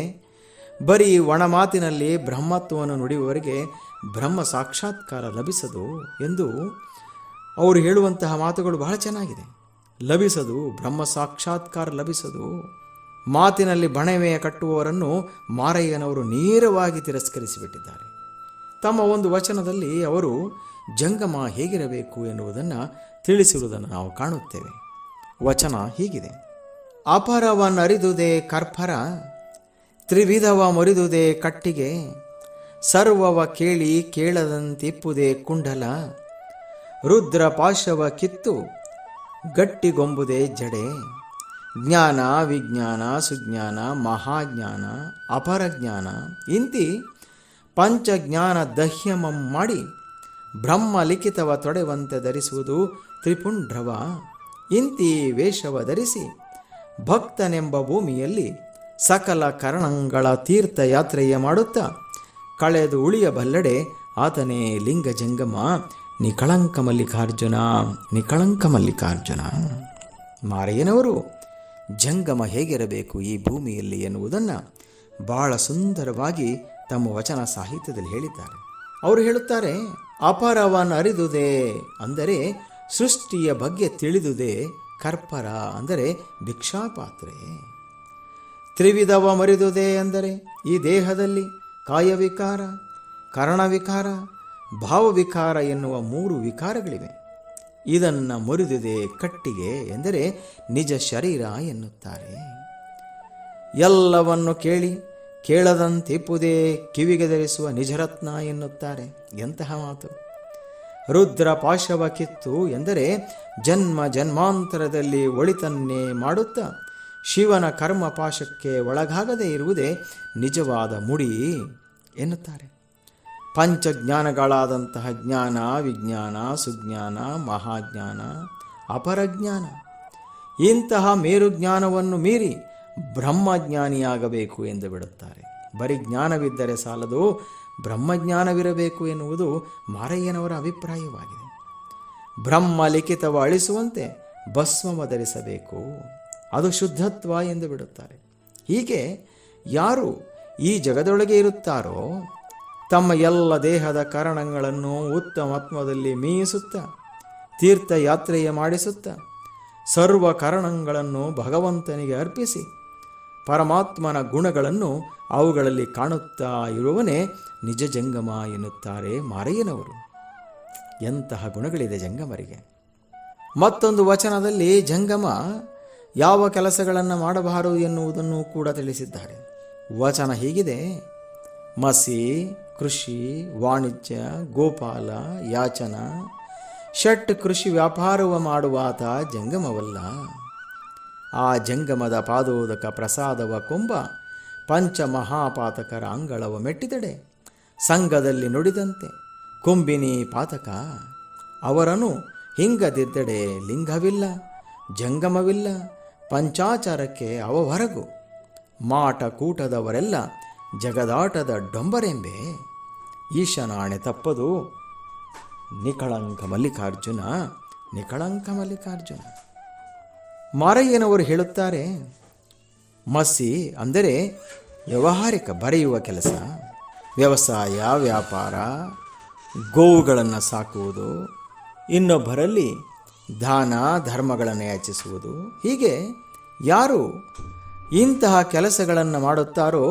ಬರೀ ಒಣಮಾತಿನಲ್ಲಿ ಬ್ರಹ್ಮತ್ವವನ್ನು ನುಡಿಯುವವರಿಗೆ ಬ್ರಹ್ಮ ಸಾಕ್ಷಾತ್ಕಾರ ಲಭಿಸದು ಎಂದು ಅವರು ಹೇಳುವಂತಹ ಮಾತುಗಳು ಬಹಳ ಚೆನ್ನಾಗಿದೆ. ಲಭಿಸದು, ಬ್ರಹ್ಮ ಸಾಕ್ಷಾತ್ಕಾರ ಲಭಿಸದು. ಮಾತಿನಲ್ಲಿ ಬಣವೆಯ ಕಟ್ಟುವವರನ್ನು ಮಾರಯ್ಯನವರು ನೇರವಾಗಿ ತಿರಸ್ಕರಿಸಿಬಿಟ್ಟಿದ್ದಾರೆ. ತಮ್ಮ ಒಂದು ವಚನದಲ್ಲಿ ಅವರು ಜಂಗಮ ಹೇಗಿರಬೇಕು ಎನ್ನುವುದನ್ನು ತಿಳಿಸಿರುವುದನ್ನು ನಾವು ಕಾಣುತ್ತೇವೆ. ವಚನ ಹೀಗಿದೆ: ಅಪರವನ್ನರಿದುದೇ ಕರ್ಪರ, ತ್ರಿವಿಧವ ಮುರಿದುದೇ ಕಟ್ಟಿಗೆ, ಸರ್ವವ ಕೇಳಿ ಕೇಳದಂತಿಪ್ಪುದೇ ಕುಂಡಲ, ರುದ್ರ ಪಾಶವ ಕಿತ್ತು ಗಟ್ಟಿಗೊಂಬುದೇ ಜಡೆ, ಜ್ಞಾನ ವಿಜ್ಞಾನ ಸುಜ್ಞಾನ ಮಹಾಜ್ಞಾನ ಅಪರಜ್ಞಾನ ಇಂತಿ ಪಂಚಜ್ಞಾನ ದಹ್ಯಮಂ ಮಾಡಿ ಬ್ರಹ್ಮ ಲಿಖಿತವ ತೊಡೆವಂತೆ ಧರಿಸುವುದು ತ್ರಿಪುಂಡ್ರವ, ಇಂತಿ ವೇಷವ ಧರಿಸಿ ಭಕ್ತನೆಂಬ ಭೂಮಿಯಲ್ಲಿ ಸಕಲ ಕರಣಗಳ ತೀರ್ಥಯಾತ್ರೆಯ ಮಾಡುತ್ತಾ ಕಳೆದು ಉಳಿಯಬಲ್ಲಡೆ ಆತನೇ ಲಿಂಗ ಜಂಗಮ ನಿಕಳಂಕ ಮಲ್ಲಿಕಾರ್ಜುನ, ನಿಕಳಂಕ ಮಲ್ಲಿಕಾರ್ಜುನ. ಮಾರಯ್ಯನವರು ಜಂಗಮ ಹೇಗಿರಬೇಕು ಈ ಭೂಮಿಯಲ್ಲಿ ಎನ್ನುವುದನ್ನು ಬಹಳ ಸುಂದರವಾಗಿ ತಮ್ಮ ವಚನ ಸಾಹಿತ್ಯದಲ್ಲಿ ಹೇಳಿದ್ದಾರೆ. ಅವರು ಹೇಳುತ್ತಾರೆ, ಅಪರವನ್ ಅರಿದುದೇ ಅಂದರೆ ಸೃಷ್ಟಿಯ ಬಗ್ಗೆ ತಿಳಿದುದೇ, ಕರ್ಪರ ಅಂದರೆ ಭಿಕ್ಷಾಪಾತ್ರೆ, ತ್ರಿವಿಧವ ಮರಿದುದೇ ಅಂದರೆ ಈ ದೇಹದಲ್ಲಿ ಕಾಯವಿಕಾರ ಕರಣವಿಕಾರ ಭಾವವಿಕಾರ ಎನ್ನುವ 3 ವಿಕಾರಗಳಿವೆ. ಇದನ್ನು ಮುರಿದುದೇ ಕಟ್ಟಿಗೆ ಎಂದರೆ ನಿಜ ಶರೀರ ಎನ್ನುತ್ತಾರೆ. ಎಲ್ಲವನ್ನು ಕೇಳಿ ಕೇಳದಂತಿಪ್ಪುದೇ ಕಿವಿಗೆ ಧರಿಸುವ ನಿಜರತ್ನ ಎನ್ನುತ್ತಾರೆ. ಎಂತಹ ಮಾತು! ರುದ್ರ ಪಾಶವ ಕಿತ್ತು ಎಂದರೆ ಜನ್ಮ ಜನ್ಮಾಂತರದಲ್ಲಿ ಒಳಿತನ್ನೇ ಮಾಡುತ್ತಾ ಶಿವನ ಕರ್ಮ ಪಾಶಕ್ಕೆ ಒಳಗಾಗದೇ ಇರುವುದೇ ನಿಜವಾದ ಮುಡಿ ಎನ್ನುತ್ತಾರೆ. ಪಂಚಜ್ಞಾನಗಳಾದಂತಹ ಜ್ಞಾನ ವಿಜ್ಞಾನ ಸುಜ್ಞಾನ ಮಹಾಜ್ಞಾನ ಅಪರಜ್ಞಾನ ಇಂತಹ ಮೇರುಜ್ಞಾನವನ್ನು ಮೀರಿ ಬ್ರಹ್ಮಜ್ಞಾನಿಯಾಗಬೇಕು ಎಂದು ಬಿಡುತ್ತಾರೆ. ಬರೀ ಜ್ಞಾನವಿದ್ದರೆ ಸಾಲದು, ಬ್ರಹ್ಮಜ್ಞಾನವಿರಬೇಕು ಎನ್ನುವುದು ಮಾರಯ್ಯನವರ ಅಭಿಪ್ರಾಯವಾಗಿದೆ. ಬ್ರಹ್ಮ ಲಿಖಿತವ ಅಳಿಸುವಂತೆ ಭಸ್ಮವ ಧರಿಸಬೇಕು, ಅದು ಶುದ್ಧತ್ವ ಎಂದು ಬಿಡುತ್ತಾರೆ. ಹೀಗೆ ಯಾರು ಈ ಜಗದೊಳಗೆ ಇರುತ್ತಾರೋ ತಮ್ಮ ಎಲ್ಲ ದೇಹದ ಕರಣಗಳನ್ನು ಉತ್ತಮಾತ್ಮದಲ್ಲಿ ಮೀಯಿಸುತ್ತ ತೀರ್ಥಯಾತ್ರೆಯ ಮಾಡಿಸುತ್ತ ಸರ್ವ ಕರಣಗಳನ್ನು ಭಗವಂತನಿಗೆ ಅರ್ಪಿಸಿ ಪರಮಾತ್ಮನ ಗುಣಗಳನ್ನು ಅವುಗಳಲ್ಲಿ ಕಾಣುತ್ತಾ ಇರುವವನೇ ನಿಜ ಜಂಗಮ ಎನ್ನುತ್ತಾರೆ ಮಾರಯ್ಯನವರು. ಎಂತಹ ಗುಣಗಳಿದೆ ಜಂಗಮರಿಗೆ. ಮತ್ತೊಂದು ವಚನದಲ್ಲಿ ಜಂಗಮ ಯಾವ ಕೆಲಸಗಳನ್ನು ಮಾಡಬಾರದು ಎನ್ನುವುದನ್ನು ಕೂಡ ತಿಳಿಸಿದ್ದಾರೆ. ವಚನ ಹೀಗಿದೆ: ಮಸಿ, ಕೃಷಿ, ವಾಣಿಜ್ಯ, ಗೋಪಾಲ, ಯಾಚನ, ಷಟ್ ಕೃಷಿ ವ್ಯಾಪಾರವ ಮಾಡುವಾತ ಜಂಗಮವಲ್ಲ. ಆ ಜಂಗಮದ ಪಾದೋದಕ ಪ್ರಸಾದವ ಕೊಂಬ ಪಂಚಮಹಾಪಾತಕರ ಅಂಗಳವ ಮೆಟ್ಟಿದಡೆ ಸಂಘದಲ್ಲಿ ನುಡಿದಂತೆ ಕೊಂಬಿನಿ ಪಾತಕ ಅವರನ್ನು ಹಿಂಗದಿದ್ದಡೆ ಲಿಂಗವಿಲ್ಲ, ಜಂಗಮವಿಲ್ಲ, ಪಂಚಾಚಾರಕ್ಕೆ ಅವ ಹೊರಗು. ಮಾಟ ಕೂಟದವರೆಲ್ಲ ಜಗದಾಟದ ಡೊಂಬರೆಂಬೆ. ಈಶನಾಣೆ ತಪ್ಪದು ನಿಕಳಂಕ ಮಲ್ಲಿಕಾರ್ಜುನ, ನಿಕಳಂಕ ಮಲ್ಲಿಕಾರ್ಜುನ. ಮಾರಯ್ಯನವರು ಹೇಳುತ್ತಾರೆ, ಮಸಿ ಅಂದರೆ ವ್ಯಾವಹಾರಿಕ ಬರೆಯುವ ಕೆಲಸ, ವ್ಯವಸಾಯ, ವ್ಯಾಪಾರ, ಗೋವುಗಳನ್ನು ಸಾಕುವುದು, ಇನ್ನೊಬ್ಬರಲ್ಲಿ ದಾನ ಧರ್ಮಗಳನ್ನು ಯಾಚಿಸುವುದು. ಹೀಗೆ ಯಾರು ಇಂತಹ ಕೆಲಸಗಳನ್ನು ಮಾಡುತ್ತಾರೋ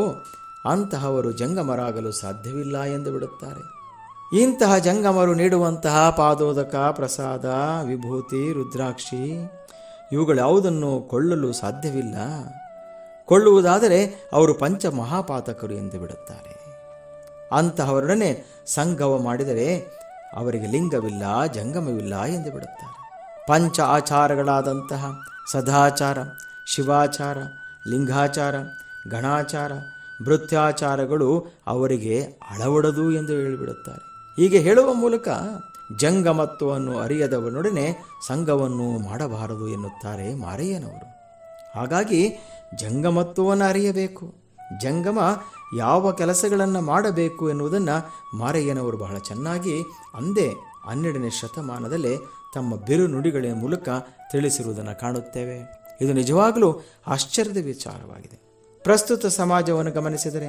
ಅಂತಹವರು ಜಂಗಮರಾಗಲು ಸಾಧ್ಯವಿಲ್ಲ ಎಂದು ಬಿಡುತ್ತಾರೆ. ಇಂತಹ ಜಂಗಮರು ನೀಡುವಂತಹ ಪಾದೋದಕ, ಪ್ರಸಾದ, ವಿಭೂತಿ, ರುದ್ರಾಕ್ಷಿ ಇವುಗಳ್ಯಾವುದನ್ನು ಕೊಳ್ಳಲು ಸಾಧ್ಯವಿಲ್ಲ. ಕೊಳ್ಳುವುದಾದರೆ ಅವರು ಪಂಚ ಮಹಾಪಾತಕರು ಎಂದು ಬಿಡುತ್ತಾರೆ. ಅಂತಹವರೊಡನೆ ಸಂಗವ ಮಾಡಿದರೆ ಅವರಿಗೆ ಲಿಂಗವಿಲ್ಲ, ಜಂಗಮವಿಲ್ಲ ಎಂದು ಬಿಡುತ್ತಾರೆ. ಪಂಚ ಆಚಾರಗಳಾದಂತಹ ಸದಾಚಾರ, ಶಿವಾಚಾರ, ಲಿಂಗಾಚಾರ, ಗಣಾಚಾರ, ಭೃತ್ಯಾಚಾರಗಳು ಅವರಿಗೆ ಅಳವಡದು ಎಂದು ಹೇಳಿಬಿಡುತ್ತಾರೆ. ಹೀಗೆ ಹೇಳುವ ಮೂಲಕ ಜಂಗಮತ್ವವನ್ನು ಅರಿಯದವನೊಡನೆ ಸಂಘವನ್ನು ಮಾಡಬಾರದು ಎನ್ನುತ್ತಾರೆ ಮಾರಯ್ಯನವರು. ಹಾಗಾಗಿ ಜಂಗಮತ್ವವನ್ನು ಅರಿಯಬೇಕು. ಜಂಗಮ ಯಾವ ಕೆಲಸಗಳನ್ನು ಮಾಡಬೇಕು ಎನ್ನುವುದನ್ನು ಮಾರಯ್ಯನವರು ಬಹಳ ಚೆನ್ನಾಗಿ ಅಂದೇ 12ನೇ ಶತಮಾನದಲ್ಲೇ ತಮ್ಮ ಬಿರು ನುಡಿಗಳ ಮೂಲಕ ತಿಳಿಸಿರುವುದನ್ನು ಕಾಣುತ್ತೇವೆ. ಇದು ನಿಜವಾಗಲೂ ಆಶ್ಚರ್ಯದ ವಿಚಾರವಾಗಿದೆ. ಪ್ರಸ್ತುತ ಸಮಾಜವನ್ನು ಗಮನಿಸಿದರೆ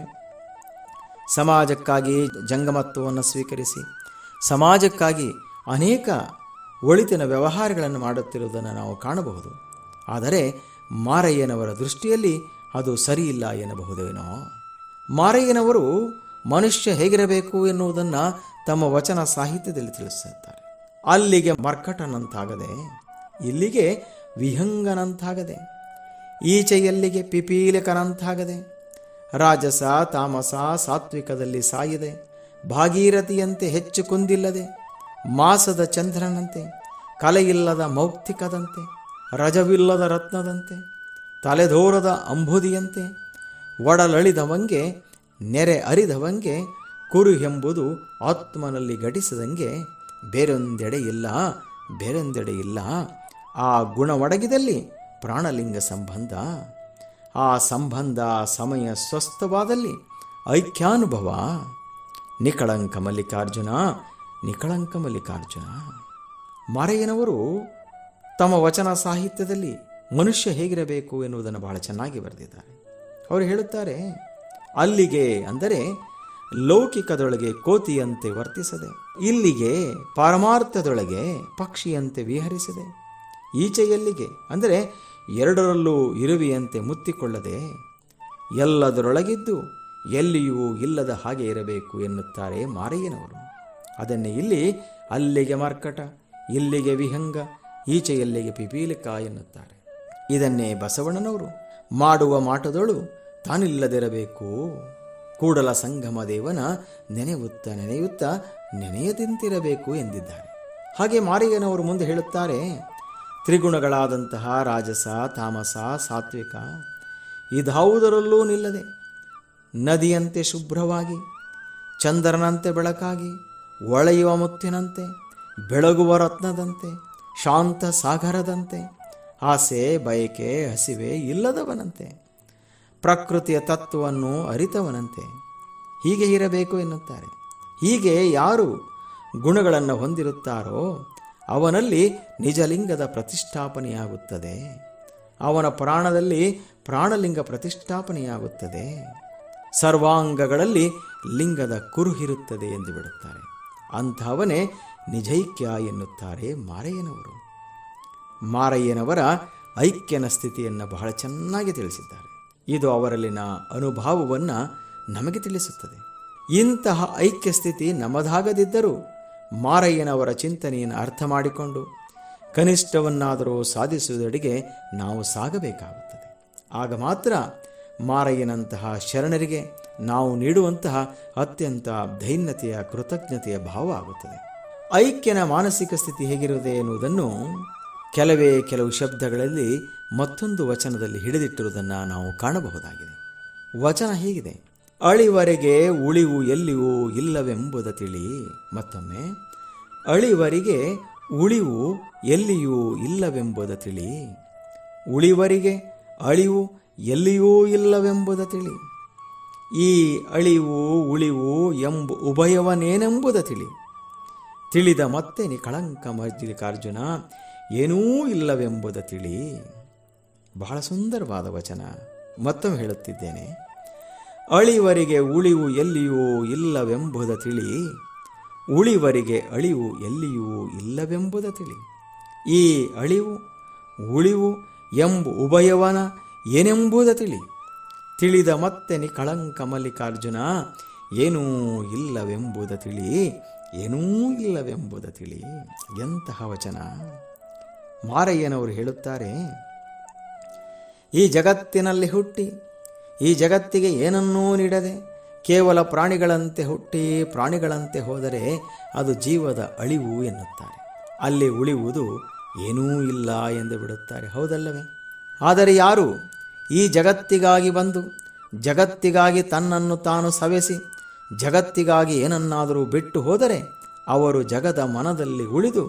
ಸಮಾಜಕ್ಕಾಗಿ ಜಂಗಮತ್ವವನ್ನು ಸ್ವೀಕರಿಸಿ ಸಮಾಜಕ್ಕಾಗಿ ಅನೇಕ ಒಳಿತಿನ ವ್ಯವಹಾರಗಳನ್ನು ಮಾಡುತ್ತಿರುವುದನ್ನು ನಾವು ಕಾಣಬಹುದು. ಆದರೆ ಮಾರಯ್ಯನವರ ದೃಷ್ಟಿಯಲ್ಲಿ ಅದು ಸರಿಯಿಲ್ಲ ಎನ್ನಬಹುದೇನೋ. ಮಾರಯ್ಯನವರು ಮನುಷ್ಯ ಹೇಗಿರಬೇಕು ಎನ್ನುವುದನ್ನು ತಮ್ಮ ವಚನ ಸಾಹಿತ್ಯದಲ್ಲಿ ತಿಳಿಸುತ್ತಾರೆ. ಅಲ್ಲಿಗೆ ಮರ್ಕಟನಂತಾಗದೆ, ಇಲ್ಲಿಗೆ ವಿಹಂಗನಂತಾಗದೆ, ಈಚೆಯಲ್ಲಿಗೆ ಪಿಪೀಲಕನಂತಾಗದೆ, ರಾಜಸ ತಾಮಸ ಸಾತ್ವಿಕದಲ್ಲಿ ಸಾಯದೆ, ಭಾಗೀರಥಿಯಂತೆ ಹೆಚ್ಚು ಕುಂದಿಲ್ಲದೆ, ಮಾಸದ ಚಂದ್ರನಂತೆ, ಕಲೆಯಿಲ್ಲದ ಮೌಕ್ತಿಕದಂತೆ, ರಜವಿಲ್ಲದ ರತ್ನದಂತೆ, ತಲೆದೋರದ ಅಂಬುದಿಯಂತೆ, ಒಡಲಳಿದವಂಗೆ ನೆರೆ ಅರಿದವಂಗೆ, ಕುರು ಎಂಬುದು ಆತ್ಮನಲ್ಲಿ ಘಟಿಸದಂಗೆ, ಬೇರೊಂದೆಡೆ ಇಲ್ಲ, ಬೇರೊಂದೆಡೆ ಇಲ್ಲ. ಆ ಗುಣ ಒಡಗಿದಲ್ಲಿ ಪ್ರಾಣಲಿಂಗ ಸಂಬಂಧ, ಆ ಸಂಬಂಧ ಸಮಯ ಸ್ವಸ್ಥವಾದಲ್ಲಿ ಐಕ್ಯಾನುಭವ. ನಿಕಳಂಕ ಮಲ್ಲಿಕಾರ್ಜುನ, ನಿಕಳಂಕ ಮಲ್ಲಿಕಾರ್ಜುನ. ಮಾರಯ್ಯನವರು ತಮ್ಮ ವಚನ ಸಾಹಿತ್ಯದಲ್ಲಿ ಮನುಷ್ಯ ಹೇಗಿರಬೇಕು ಎನ್ನುವುದನ್ನು ಬಹಳ ಚೆನ್ನಾಗಿ ಬರೆದಿದ್ದಾರೆ. ಅವರು ಹೇಳುತ್ತಾರೆ, ಅಲ್ಲಿಗೆ ಅಂದರೆ ಲೌಕಿಕದೊಳಗೆ ಕೋತಿಯಂತೆ ವರ್ತಿಸದೆ, ಇಲ್ಲಿಗೆ ಪಾರಮಾರ್ಥದೊಳಗೆ ಪಕ್ಷಿಯಂತೆ ವಿಹರಿಸಿದೆ, ಈಚೆಯಲ್ಲಿಗೆ ಅಂದರೆ ಎರಡರಲ್ಲೂ ಇರುವಿಯಂತೆ ಮುತ್ತಿಕೊಳ್ಳದೆ, ಎಲ್ಲದರೊಳಗಿದ್ದು ಎಲ್ಲಿಯೂ ಇಲ್ಲದ ಹಾಗೆ ಇರಬೇಕು ಎನ್ನುತ್ತಾರೆ ಮಾರಯ್ಯನವರು. ಅದನ್ನೇ ಇಲ್ಲಿ ಅಲ್ಲಿಗೆ ಮರ್ಕಟ, ಇಲ್ಲಿಗೆ ವಿಹಂಗ, ಈಚೆಯಲ್ಲಿಗೆ ಪಿಪೀಲಿಕ ಎನ್ನುತ್ತಾರೆ. ಇದನ್ನೇ ಬಸವಣ್ಣನವರು ಮಾಡುವ ಮಾಟದೊಳು ತಾನಿಲ್ಲದಿರಬೇಕು, ಕೂಡಲ ಸಂಗಮ ದೇವನ ನೆನೆಯುತ್ತ ನೆನೆಯುತ್ತ ನೆನೆಯದಿಂತಿರಬೇಕು ಎಂದಿದ್ದಾರೆ. ಹಾಗೆ ಮಾರಯ್ಯನವರು ಮುಂದೆ ಹೇಳುತ್ತಾರೆ, ತ್ರಿಗುಣಗಳಾದಂತಹ ರಾಜಸ ತಾಮಸ ಸಾತ್ವಿಕ ಇದಾವುದರಲ್ಲೂ ನಿಲ್ಲದೆ, ನದಿಯಂತೆ ಶುಭ್ರವಾಗಿ, ಚಂದ್ರನಂತೆ ಬೆಳಕಾಗಿ, ಒಳೆಯುವ ಮುತ್ತಿನಂತೆ, ಬೆಳಗುವ ರತ್ನದಂತೆ, ಶಾಂತ ಸಾಗರದಂತೆ, ಆಸೆ ಬಯಕೆ ಹಸಿವೆ ಇಲ್ಲದವನಂತೆ, ಪ್ರಕೃತಿಯ ತತ್ವವನ್ನು ಅರಿತವನಂತೆ ಹೀಗೆ ಇರಬೇಕು ಎನ್ನುತ್ತಾರೆ. ಹೀಗೆ ಯಾರು ಗುಣಗಳನ್ನು ಹೊಂದಿರುತ್ತಾರೋ ಅವನಲ್ಲಿ ನಿಜಲಿಂಗದ ಪ್ರತಿಷ್ಠಾಪನೆಯಾಗುತ್ತದೆ, ಅವನ ಪ್ರಾಣದಲ್ಲಿ ಪ್ರಾಣಲಿಂಗ ಪ್ರತಿಷ್ಠಾಪನೆಯಾಗುತ್ತದೆ. ಸರ್ವಾಂಗಗಳಲ್ಲಿ ಲಿಂಗದ ಕುರುಹಿರುತ್ತದೆ ಎಂದು ಬಿಡುತ್ತಾರೆ. ಅಂಥವನೇ ನಿಜೈಕ್ಯ ಎನ್ನುತ್ತಾರೆ ಮಾರಯ್ಯನವರು. ಮಾರಯ್ಯನವರ ಐಕ್ಯನ ಸ್ಥಿತಿಯನ್ನು ಬಹಳ ಚೆನ್ನಾಗಿ ತಿಳಿಸಿದ್ದಾರೆ. ಇದು ಅವರಲ್ಲಿನ ಅನುಭವವನ್ನು ನಮಗೆ ತಿಳಿಸುತ್ತದೆ. ಇಂತಹ ಐಕ್ಯ ಸ್ಥಿತಿ ನಮ್ಮದಾಗದಿದ್ದರೂ ಮಾರಯ್ಯನವರ ಚಿಂತನೆಯನ್ನು ಅರ್ಥ ಮಾಡಿಕೊಂಡು ಕನಿಷ್ಠವನ್ನಾದರೂ ಸಾಧಿಸುವುದೆಡೆಗೆ ನಾವು ಸಾಗಬೇಕಾಗುತ್ತದೆ. ಆಗ ಮಾತ್ರ ಮಾರಯ್ಯನಂತಹ ಶರಣರಿಗೆ ನಾವು ನೀಡುವಂತಹ ಅತ್ಯಂತ ದೈನ್ಯತೆಯ ಕೃತಜ್ಞತೆಯ ಭಾವ ಆಗುತ್ತದೆ. ಐಕ್ಯನ ಮಾನಸಿಕ ಸ್ಥಿತಿ ಹೇಗಿರುತ್ತದೆ ಎನ್ನುವುದನ್ನು ಕೆಲವು ಶಬ್ದಗಳಲ್ಲಿ ಮತ್ತೊಂದು ವಚನದಲ್ಲಿ ಹಿಡಿದಿಟ್ಟಿರುವುದನ್ನು ನಾವು ಕಾಣಬಹುದಾಗಿದೆ. ವಚನ ಹೀಗಿದೆ: ಅಳಿವರೆಗೆ ಉಳಿವು ಎಲ್ಲಿಯೂ ಇಲ್ಲವೆಂಬುದ ತಿಳಿ. ಮತ್ತೊಮ್ಮೆ, ಅಳಿವರಿಗೆ ಉಳಿವು ಎಲ್ಲಿಯೂ ಇಲ್ಲವೆಂಬುದ ತಿಳಿ. ಉಳಿವರಿಗೆ ಅಳಿವು ಎಲ್ಲಿಯೂ ಇಲ್ಲವೆಂಬುದ ತಿಳಿ. ಈ ಅಳಿವು ಉಳಿವು ಉಭಯವನೇನೆಂಬುದ ತಿಳಿ. ತಿಳಿದ ಮತ್ತೆ ನಿಕಳಂಕ ಮಲ್ಲಿಕಾರ್ಜುನ ಏನೂ ಇಲ್ಲವೆಂಬುದ ತಿಳಿ. ಬಹಳ ಸುಂದರವಾದ ವಚನ. ಮತ್ತೊಮ್ಮೆ ಹೇಳುತ್ತಿದ್ದೇನೆ: ಅಳಿವರಿಗೆ ಉಳಿವು ಎಲ್ಲಿಯೂ ಇಲ್ಲವೆಂಬುದ ತಿಳಿ. ಉಳಿವರಿಗೆ ಅಳಿವು ಎಲ್ಲಿಯೂ ಇಲ್ಲವೆಂಬುದ ತಿಳಿ. ಈ ಅಳಿವು ಉಳಿವು ಉಭಯವನ ಏನೆಂಬುದ ತಿಳಿ. ತಿಳಿದ ಮತ್ತೆ ನಿಕಳಂಕ ಮಲ್ಲಿಕಾರ್ಜುನ ಏನೂ ಇಲ್ಲವೆಂಬುದ ತಿಳಿ. ಏನೂ ಇಲ್ಲವೆಂಬುದ ತಿಳಿ. ಎಂತಹ ವಚನ! ಮಾರಯ್ಯನವರು ಹೇಳುತ್ತಾರೆ, ಈ ಜಗತ್ತಿನಲ್ಲಿ ಹುಟ್ಟಿ ಈ ಜಗತ್ತಿಗೆ ಏನನ್ನೂ ನೀಡದೆ ಕೇವಲ ಪ್ರಾಣಿಗಳಂತೆ ಹುಟ್ಟಿ ಪ್ರಾಣಿಗಳಂತೆ ಹೋದರೆ ಅದು ಜೀವದ ಅಳಿವು ಎನ್ನುತ್ತಾರೆ. ಅಲ್ಲಿ ಉಳಿಯುವುದು ಏನೂ ಇಲ್ಲ ಎಂದು ಬಿಡುತ್ತಾರೆ. ಹೌದಲ್ಲವೇ? ಆದರೆ ಯಾರು ಈ ಜಗತ್ತಿಗಾಗಿ ಬಂದು ಜಗತ್ತಿಗಾಗಿ ತನ್ನನ್ನು ತಾನು ಸವೆಸಿ ಜಗತ್ತಿಗಾಗಿ ಏನನ್ನಾದರೂ ಬಿಟ್ಟು ಹೋದರೆ ಅವರು ಜಗದ ಮನದಲ್ಲಿ ಉಳಿದು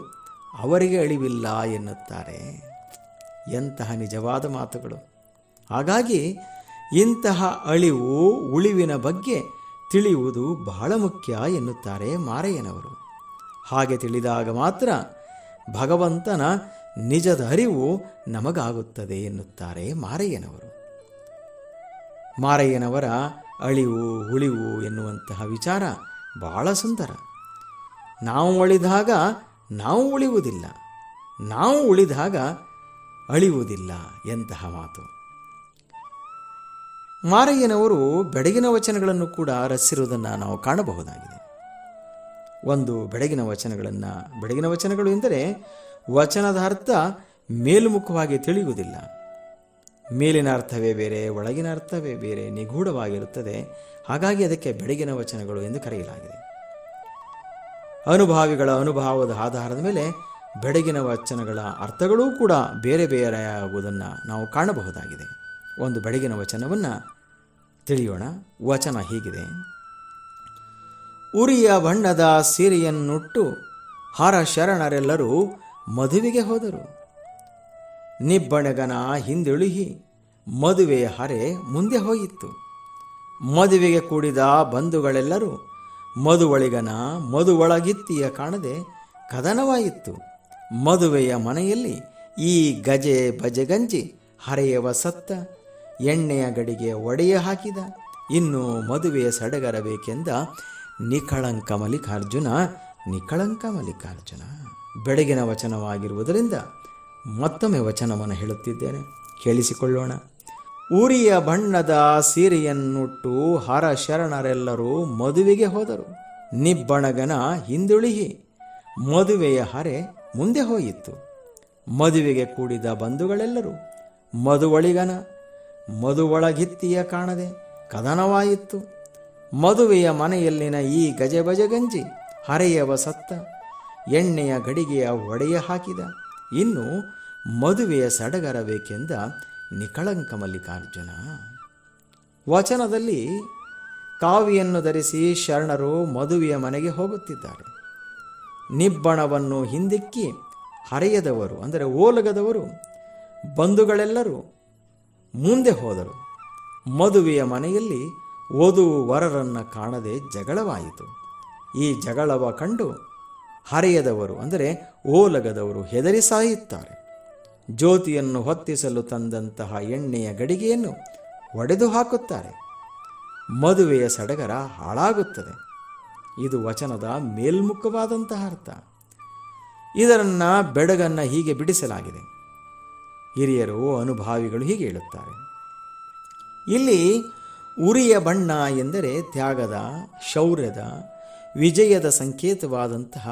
ಅವರಿಗೆ ಅಳಿವಿಲ್ಲ ಎನ್ನುತ್ತಾರೆ. ಎಂತಹ ನಿಜವಾದ ಮಾತುಗಳು! ಹಾಗಾಗಿ ಇಂತಹ ಅಳಿವು ಉಳಿವಿನ ಬಗ್ಗೆ ತಿಳಿಯುವುದು ಬಹಳ ಮುಖ್ಯ ಎನ್ನುತ್ತಾರೆ ಮಾರಯ್ಯನವರು. ಹಾಗೆ ತಿಳಿದಾಗ ಮಾತ್ರ ಭಗವಂತನ ನಿಜದ ಅರಿವು ನಮಗಾಗುತ್ತದೆ ಎನ್ನುತ್ತಾರೆ ಮಾರಯ್ಯನವರು. ಮಾರಯ್ಯನವರ ಅಳಿವು ಉಳಿವು ಎನ್ನುವಂತಹ ವಿಚಾರ ಬಹಳ ಸುಂದರ. ನಾವು ಅಳಿದಾಗ ನಾವು ಉಳಿಯುವುದಿಲ್ಲ, ನಾವು ಉಳಿದಾಗ ಅಳಿಯುವುದಿಲ್ಲ. ಎಂತಹ ಮಾತು! ಮಾರಯ್ಯನವರು ಬೆಡಗಿನ ವಚನಗಳನ್ನು ಕೂಡ ರಚಿಸಿರುವುದನ್ನು ನಾವು ಕಾಣಬಹುದಾಗಿದೆ. ಒಂದು ಬೆಡಗಿನ ವಚನಗಳು ಎಂದರೆ ವಚನದ ಅರ್ಥ ಮೇಲ್ಮುಖವಾಗಿ ತಿಳಿಯುವುದಿಲ್ಲ. ಮೇಲಿನ ಅರ್ಥವೇ ಬೇರೆ, ಒಳಗಿನ ಅರ್ಥವೇ ಬೇರೆ, ನಿಗೂಢವಾಗಿರುತ್ತದೆ. ಹಾಗಾಗಿ ಅದಕ್ಕೆ ಬೆಡಗಿನ ವಚನಗಳು ಎಂದು ಕರೆಯಲಾಗಿದೆ. ಅನುಭಾವಿಗಳ ಅನುಭವದ ಆಧಾರದ ಮೇಲೆ ಬೆಡಗಿನ ವಚನಗಳ ಅರ್ಥಗಳೂ ಕೂಡ ಬೇರೆ ಬೇರೆಯಾಗುವುದನ್ನು ನಾವು ಕಾಣಬಹುದಾಗಿದೆ. ಒಂದು ಬೆಡಗಿನ ವಚನವನ್ನು ತಿಳಿಯೋಣ. ವಚನ ಹೀಗಿದೆ: ಉರಿಯ ಬಣ್ಣದ ಸೀರೆಯನ್ನುಟ್ಟು ಹರ ಶರಣರೆಲ್ಲರೂ ಮದುವೆಗೆ ಹೋದರು. ನಿಬ್ಬಣಗನ ಹಿಂದಿಳುಹಿ ಮದುವೆಯ ಹರೆ ಮುಂದೆ ಹೋಯಿತು. ಮದುವೆಗೆ ಕೂಡಿದ ಬಂಧುಗಳೆಲ್ಲರೂ ಮದುವಳಿಗನ ಮದುವೊಳಗಿತ್ತಿಯ ಕಾಣದೆ ಕದನವಾಯಿತು. ಮದುವೆಯ ಮನೆಯಲ್ಲಿ ಈ ಗಜೆ ಬಜೆಗಂಜಿ ಹರೆಯವ ಸತ್ತ, ಎಣ್ಣೆಯ ಗಡಿಗೆ ಒಡೆಯ ಹಾಕಿದ. ಇನ್ನು ಮದುವೆಯ ಸಡಗರಬೇಕೆಂದ ನಿಕಳಂಕ ಮಲ್ಲಿಕಾರ್ಜುನ. ಬೆಳಗಿನ ವಚನವಾಗಿರುವುದರಿಂದ ಮತ್ತೊಮ್ಮೆ ವಚನವನ್ನು ಹೇಳುತ್ತಿದ್ದೇನೆ, ಕೇಳಿಸಿಕೊಳ್ಳೋಣ. ಉರಿಯ ಬಣ್ಣದ ಸೀರೆಯನ್ನುಟ್ಟು ಹರ ಶರಣರೆಲ್ಲರೂ ಮದುವೆಗೆ ಹೋದರು. ನಿಬ್ಬಣಗನ ಹಿಂದುಳಿಹಿ ಮದುವೆಯ ಹರೆ ಮುಂದೆ ಹೋಯಿತು. ಮದುವೆಗೆ ಕೂಡಿದ ಬಂಧುಗಳೆಲ್ಲರೂ ಮದುವಳಿಗನ ಮದುವೊಳಗಿತ್ತಿಯ ಕಾಣದೆ ಕದನವಾಯಿತು. ಮದುವೆಯ ಮನೆಯಲ್ಲಿನ ಈ ಗಜಬಜಗಂಜಿ ಹರೆಯವ ಸತ್ತ, ಎಣ್ಣೆಯ ಗಡಿಗೆಯ ಒಡೆಯ ಹಾಕಿದ. ಇನ್ನು ಮದುವೆಯ ಸಡಗರಬೇಕೆಂದ ನಿಕಳಂಕ ಮಲ್ಲಿಕಾರ್ಜುನ. ವಚನದಲ್ಲಿ ಕಾವಿಯನ್ನು ಧರಿಸಿ ಶರಣರು ಮದುವೆಯ ಮನೆಗೆ ಹೋಗುತ್ತಿದ್ದಾರೆ. ನಿಬ್ಬಣವನ್ನು ಹಿಂದಿಕ್ಕಿ ಹರೆಯದವರು ಅಂದರೆ ಓಲಗದವರು ಬಂಧುಗಳೆಲ್ಲರೂ ಮುಂದೆ ಹೋದರು. ಮದುವೆಯ ಮನೆಯಲ್ಲಿ ವಧು ವರರನ್ನು ಕಾಣದೆ ಜಗಳವಾಯಿತು. ಈ ಜಗಳವ ಕಂಡು ಹರೆಯದವರು ಅಂದರೆ ಓಲಗದವರು ಹೆದರಿ ಸಾಯುತ್ತಾರೆ. ಜ್ಯೋತಿಯನ್ನು ಹೊತ್ತಿಸಲು ತಂದಂತಹ ಎಣ್ಣೆಯ ಗಡಿಗೆಯನ್ನು ಒಡೆದು ಹಾಕುತ್ತಾರೆ. ಮದುವೆಯ ಸಡಗರ ಹಾಳಾಗುತ್ತದೆ. ಇದು ವಚನದ ಮೇಲ್ಮುಖವಾದಂತಹ ಅರ್ಥ. ಇದರನ್ನು ಬೆಡಗನ್ನು ಹೀಗೆ ಬಿಡಿಸಲಾಗಿದೆ. ಹಿರಿಯರು ಅನುಭಾವಿಗಳು ಹೀಗೆ ಹೇಳುತ್ತಾರೆ. ಇಲ್ಲಿ ಉರಿಯ ಬಣ್ಣ ಎಂದರೆ ತ್ಯಾಗದ, ಶೌರ್ಯದ, ವಿಜಯದ ಸಂಕೇತವಾದಂತಹ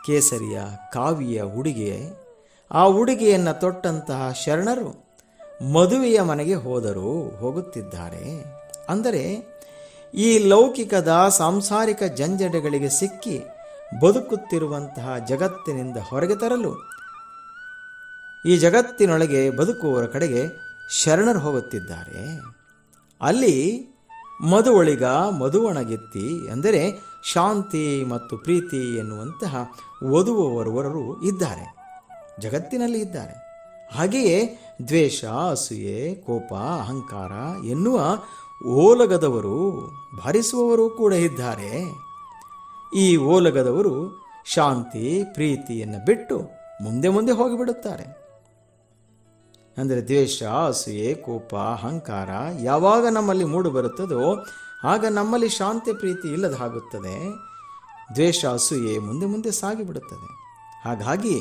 ಕೇಸರಿಯ ಕಾವಿಯ ಉಡುಗೆ. ಆ ಉಡುಗೆಯನ್ನು ತೊಟ್ಟಂತಹ ಶರಣರು ಮದುವೆಯ ಮನೆಗೆ ಹೋಗುತ್ತಿದ್ದಾರೆ. ಅಂದರೆ ಈ ಲೌಕಿಕದ ಸಾಂಸಾರಿಕ ಜಂಜಡಗಳಿಗೆ ಸಿಕ್ಕಿ ಬದುಕುತ್ತಿರುವಂತಹ ಜಗತ್ತಿನಿಂದ ಹೊರಗೆ ತರಲು ಈ ಜಗತ್ತಿನೊಳಗೆ ಬದುಕುವವರ ಕಡೆಗೆ ಶರಣರು ಹೋಗುತ್ತಿದ್ದಾರೆ. ಅಲ್ಲಿ ಮದುವಳಿಗ ಮದುವಣಗೆತ್ತಿ ಅಂದರೆ ಶಾಂತಿ ಮತ್ತು ಪ್ರೀತಿ ಎನ್ನುವಂತಹ ವಧುವರರು ಇದ್ದಾರೆ, ಜಗತ್ತಿನಲ್ಲಿ ಇದ್ದಾರೆ. ಹಾಗೆಯೇ ದ್ವೇಷ, ಅಸೂಯೆ, ಕೋಪ, ಅಹಂಕಾರ ಎನ್ನುವ ಓಲಗದವರು, ಭರಿಸುವವರು ಕೂಡ ಇದ್ದಾರೆ. ಈ ಓಲಗದವರು ಶಾಂತಿ ಪ್ರೀತಿಯನ್ನು ಬಿಟ್ಟು ಮುಂದೆ ಮುಂದೆ ಹೋಗಿಬಿಡುತ್ತಾರೆ. ಅಂದರೆ ದ್ವೇಷ, ಅಸೂಯೆ, ಕೋಪ, ಅಹಂಕಾರ ಯಾವಾಗ ನಮ್ಮಲ್ಲಿ ಮೂಡಿಬರುತ್ತದೋ ಆಗ ನಮ್ಮಲ್ಲಿ ಶಾಂತಿ ಪ್ರೀತಿ ಇಲ್ಲದಾಗುತ್ತದೆ. ದ್ವೇಷ, ಅಸೂಯೆ ಮುಂದೆ ಮುಂದೆ ಸಾಗಿಬಿಡುತ್ತದೆ. ಹಾಗಾಗಿ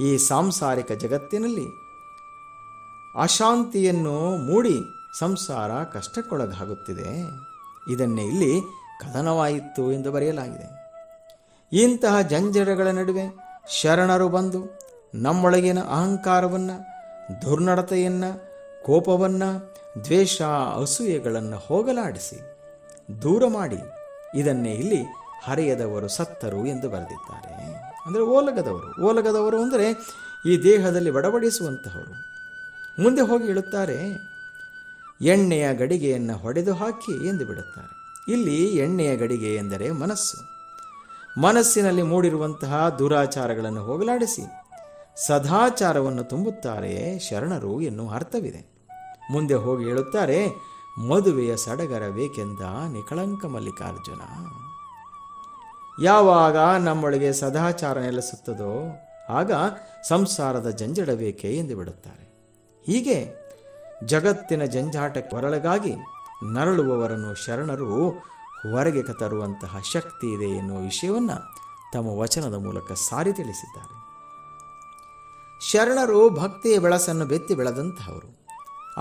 ಈ ಸಾಂಸಾರಿಕ ಜಗತ್ತಿನಲ್ಲಿ ಅಶಾಂತಿಯನ್ನು ಮೂಡಿ ಸಂಸಾರ ಕಷ್ಟಕ್ಕೊಳಗಾಗುತ್ತಿದೆ. ಇದನ್ನೇ ಇಲ್ಲಿ ಕದನವಾಯಿತು ಎಂದು ಬರೆಯಲಾಗಿದೆ. ಇಂತಹ ಜಂಜಡಗಳ ನಡುವೆ ಶರಣರು ಬಂದು ನಮ್ಮೊಳಗಿನ ಅಹಂಕಾರವನ್ನು, ದುರ್ನಡತೆಯನ್ನು, ಕೋಪವನ್ನು, ದ್ವೇಷ, ಅಸೂಯೆಗಳನ್ನು ಹೋಗಲಾಡಿಸಿ ದೂರ ಮಾಡಿ ಇದನ್ನೇ ಇಲ್ಲಿ ಹರೆಯದವರು ಸತ್ತರು ಎಂದು ಬರೆದಿದ್ದಾರೆ. ಅಂದರೆ ಓಲಗದವರು ಅಂದರೆ ಈ ದೇಹದಲ್ಲಿ ಬಡಬಡಿಸುವಂತಹವರು. ಮುಂದೆ ಹೋಗಿ ಹೇಳುತ್ತಾರೆ, ಎಣ್ಣೆಯ ಗಡಿಗೆಯನ್ನು ಹೊಡೆದು ಹಾಕಿ ಎಂದು ಬಿಡುತ್ತಾರೆ. ಇಲ್ಲಿ ಎಣ್ಣೆಯ ಗಡಿಗೆ ಎಂದರೆ ಮನಸ್ಸು. ಮನಸ್ಸಿನಲ್ಲಿ ಮೂಡಿರುವಂತಹ ದುರಾಚಾರಗಳನ್ನು ಹೋಗಲಾಡಿಸಿ ಸದಾಚಾರವನ್ನು ತುಂಬುತ್ತಾರೆ ಶರಣರು ಎನ್ನುವ ಅರ್ಥವಿದೆ. ಮುಂದೆ ಹೋಗಿ ಹೇಳುತ್ತಾರೆ, ಮದುವೆಯ ಸಡಗರ ಬೇಕೆಂದ ನಿಕಳಂಕ ಮಲ್ಲಿಕಾರ್ಜುನ. ಯಾವಾಗ ನಮ್ಮೊಳಗೆ ಸದಾಚಾರ ನೆಲೆಸುತ್ತದೋ ಆಗ ಸಂಸಾರದ ಜಂಜಡ ಬೇಕೆ ಎಂದು ಬಿಡುತ್ತಾರೆ. ಹೀಗೆ ಜಗತ್ತಿನ ಜಂಜಾಟಕ್ಕೆ ಹೊರಳಗಾಗಿ ನರಳುವವರನ್ನು ಶರಣರು ಹೊರಗೆ ತರುವಂತಹ ಶಕ್ತಿ ಇದೆ ಎನ್ನುವ ವಿಷಯವನ್ನು ತಮ್ಮ ವಚನದ ಮೂಲಕ ಸಾರಿ ತಿಳಿಸಿದ್ದಾರೆ. ಶರಣರು ಭಕ್ತಿಯ ಬೆಳಸನ್ನು ಬೆತ್ತಿ ಬೆಳೆದಂತಹವರು.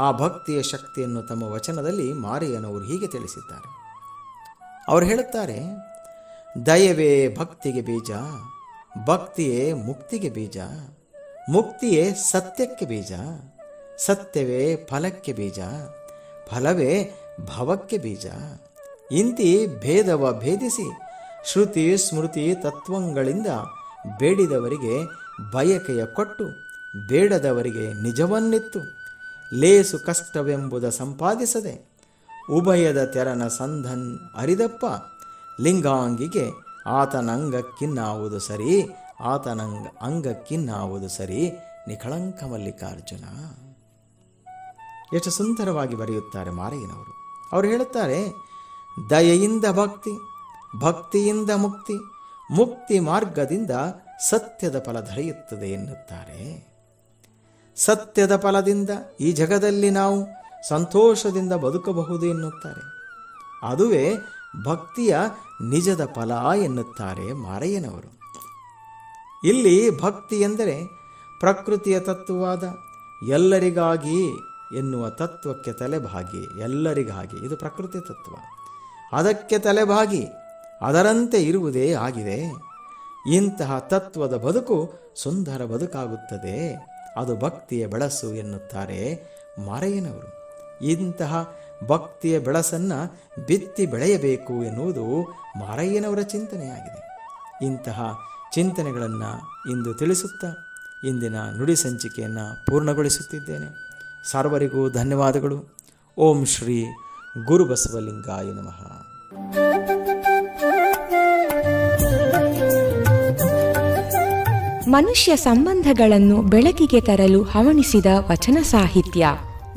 ಆ ಭಕ್ತಿಯ ಶಕ್ತಿಯನ್ನು ತಮ್ಮ ವಚನದಲ್ಲಿ ಮಾರಿಯನವರು ಹೀಗೆ ತಿಳಿಸಿದ್ದಾರೆ. ಅವರು ಹೇಳುತ್ತಾರೆ, ದಯವೇ ಭಕ್ತಿಗೆ ಬೀಜ, ಭಕ್ತಿಯೇ ಮುಕ್ತಿಗೆ ಬೀಜ, ಮುಕ್ತಿಯೇ ಸತ್ಯಕ್ಕೆ ಬೀಜ, ಸತ್ಯವೇ ಫಲಕ್ಕೆ ಬೀಜ, ಫಲವೇ ಭವಕ್ಕೆ ಬೀಜ. ಇಂತಿ ಭೇದವ ಭೇದಿಸಿ ಶ್ರುತಿ ಸ್ಮೃತಿ ತತ್ವಗಳಿಂದ ಬೇಡಿದವರಿಗೆ ಬಯಕೆಯ ಕೊಟ್ಟು ಬೇಡದವರಿಗೆ ನಿಜವನ್ನಿತ್ತು ಲೇಸು ಕಷ್ಟವೆಂಬುದ ಸಂಪಾದಿಸದೆ ಉಭಯದ ತೆರನ ಸಂಧನ್ ಅರಿದಪ್ಪ ಲಿಂಗಾಂಗಿಗೆ ಆತನಂಗಕ್ಕಿನ್ನಾವುದು ಸರಿ, ಅಂಗಕ್ಕಿನ್ನಾವುದು ಸರಿ ನಿಖಳಂಕ ಮಲ್ಲಿಕಾರ್ಜುನ. ಎಷ್ಟು ಸುಂದರವಾಗಿ ಬರೆಯುತ್ತಾರೆ ಮಾರಯ್ಯನವರು. ಅವರು ಹೇಳುತ್ತಾರೆ, ದಯೆಯಿಂದ ಭಕ್ತಿ, ಭಕ್ತಿಯಿಂದ ಮುಕ್ತಿ, ಮುಕ್ತಿ ಮಾರ್ಗದಿಂದ ಸತ್ಯದ ಫಲ ದೊರೆಯುತ್ತದೆ ಎನ್ನುತ್ತಾರೆ. ಸತ್ಯದ ಫಲದಿಂದ ಈ ಜಗದಲ್ಲಿ ನಾವು ಸಂತೋಷದಿಂದ ಬದುಕಬಹುದು ಎನ್ನುತ್ತಾರೆ. ಅದುವೇ ಭಕ್ತಿಯ ನಿಜದ ಫಲ ಎನ್ನುತ್ತಾರೆ ಮಾರಯ್ಯನವರು. ಇಲ್ಲಿ ಭಕ್ತಿ ಎಂದರೆ ಪ್ರಕೃತಿಯ ತತ್ವವಾದ ಎಲ್ಲರಿಗಾಗಿ ಎನ್ನುವ ತತ್ವಕ್ಕೆ ತಲೆಬಾಗಿ, ಎಲ್ಲರಿಗಾಗಿ ಇದು ಪ್ರಕೃತಿ ತತ್ವ, ಅದಕ್ಕೆ ತಲೆಬಾಗಿ ಅದರಂತೆ ಇರುವುದೇ ಆಗಿದೆ. ಇಂತಹ ತತ್ವದ ಬದುಕು ಸುಂದರ ಬದುಕಾಗುತ್ತದೆ, ಅದು ಭಕ್ತಿಯ ಬೆಳಸು ಎನ್ನುತ್ತಾರೆ ಮಾರಯ್ಯನವರು. ಇಂತಹ ಭಕ್ತಿಯ ಬೆಳಸನ್ನು ಬಿತ್ತಿ ಬೆಳೆಯಬೇಕು ಎನ್ನುವುದು ಮಾರಯ್ಯನವರ ಚಿಂತನೆಯಾಗಿದೆ. ಇಂತಹ ಚಿಂತನೆಗಳನ್ನು ಇಂದು ತಿಳಿಸುತ್ತಾ ಇಂದಿನ ನುಡಿ ಸಂಚಿಕೆಯನ್ನು ಪೂರ್ಣಗೊಳಿಸುತ್ತಿದ್ದೇನೆ. ಸರ್ವರಿಗೂ ಧನ್ಯವಾದಗಳು. ಓಂ ಶ್ರೀ ಗುರುಬಸವಲಿಂಗಾಯ ನಮಃ. ಮನುಷ್ಯ ಸಂಬಂಧಗಳನ್ನು ಬೆಳಕಿಗೆ ತರಲು ಹವಣಿಸಿದ ವಚನ ಸಾಹಿತ್ಯ.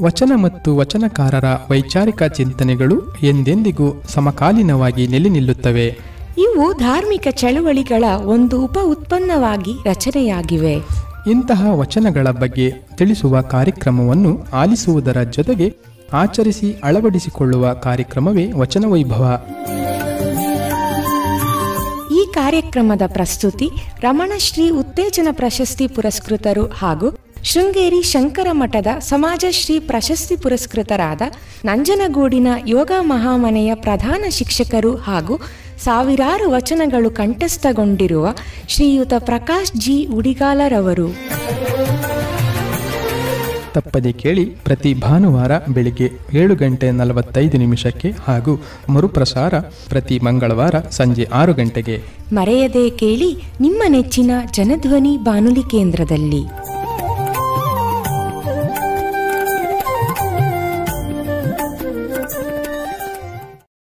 ವಚನ ಮತ್ತು ವಚನಕಾರರ ವೈಚಾರಿಕ ಚಿಂತನೆಗಳು ಎಂದೆಂದಿಗೂ ಸಮಕಾಲೀನವಾಗಿ ನೆಲೆ ನಿಲ್ಲುತ್ತವೆ. ಇವು ಧಾರ್ಮಿಕ ಚಳುವಳಿಗಳ ಒಂದು ಉಪ ಉತ್ಪನ್ನವಾಗಿ ರಚನೆಯಾಗಿವೆ. ಇಂತಹ ವಚನಗಳ ಬಗ್ಗೆ ತಿಳಿಸುವ ಕಾರ್ಯಕ್ರಮವನ್ನು ಆಲಿಸುವುದರ ಜೊತೆಗೆ ಆಚರಿಸಿ ಅಳವಡಿಸಿಕೊಳ್ಳುವ ಕಾರ್ಯಕ್ರಮವೇ ವಚನ ವೈಭವ. ಈ ಕಾರ್ಯಕ್ರಮದ ಪ್ರಸ್ತುತಿ ರಮಣಶ್ರೀ ಉತ್ತೇಜನ ಪ್ರಶಸ್ತಿ ಪುರಸ್ಕೃತರು ಹಾಗೂ ಶೃಂಗೇರಿ ಶಂಕರ ಮಠದ ಸಮಾಜಶ್ರೀ ಪ್ರಶಸ್ತಿ ಪುರಸ್ಕೃತರಾದ ನಂಜನಗೂಡಿನ ಯೋಗ ಮಹಾಮನೆಯ ಪ್ರಧಾನ ಶಿಕ್ಷಕರು ಹಾಗೂ ಸಾವಿರಾರು ವಚನಗಳು ಕಂಠಸ್ಥಗೊಂಡಿರುವ ಶ್ರೀಯುತ ಪ್ರಕಾಶ್ ಜಿ ಉಡಿಗಾಲರವರು. ತಪ್ಪದೆ ಕೇಳಿ, ಪ್ರತಿ ಭಾನುವಾರ ಬೆಳಿಗ್ಗೆ 7:45 ಹಾಗೂ ಮರುಪ್ರಸಾರ ಪ್ರತಿ ಮಂಗಳವಾರ ಸಂಜೆ 6 ಗಂಟೆಗೆ. ಮರೆಯದೆ ಕೇಳಿ ನಿಮ್ಮ ನೆಚ್ಚಿನ ಜನಧ್ವನಿ ಬಾನುಲಿ ಕೇಂದ್ರದಲ್ಲಿ.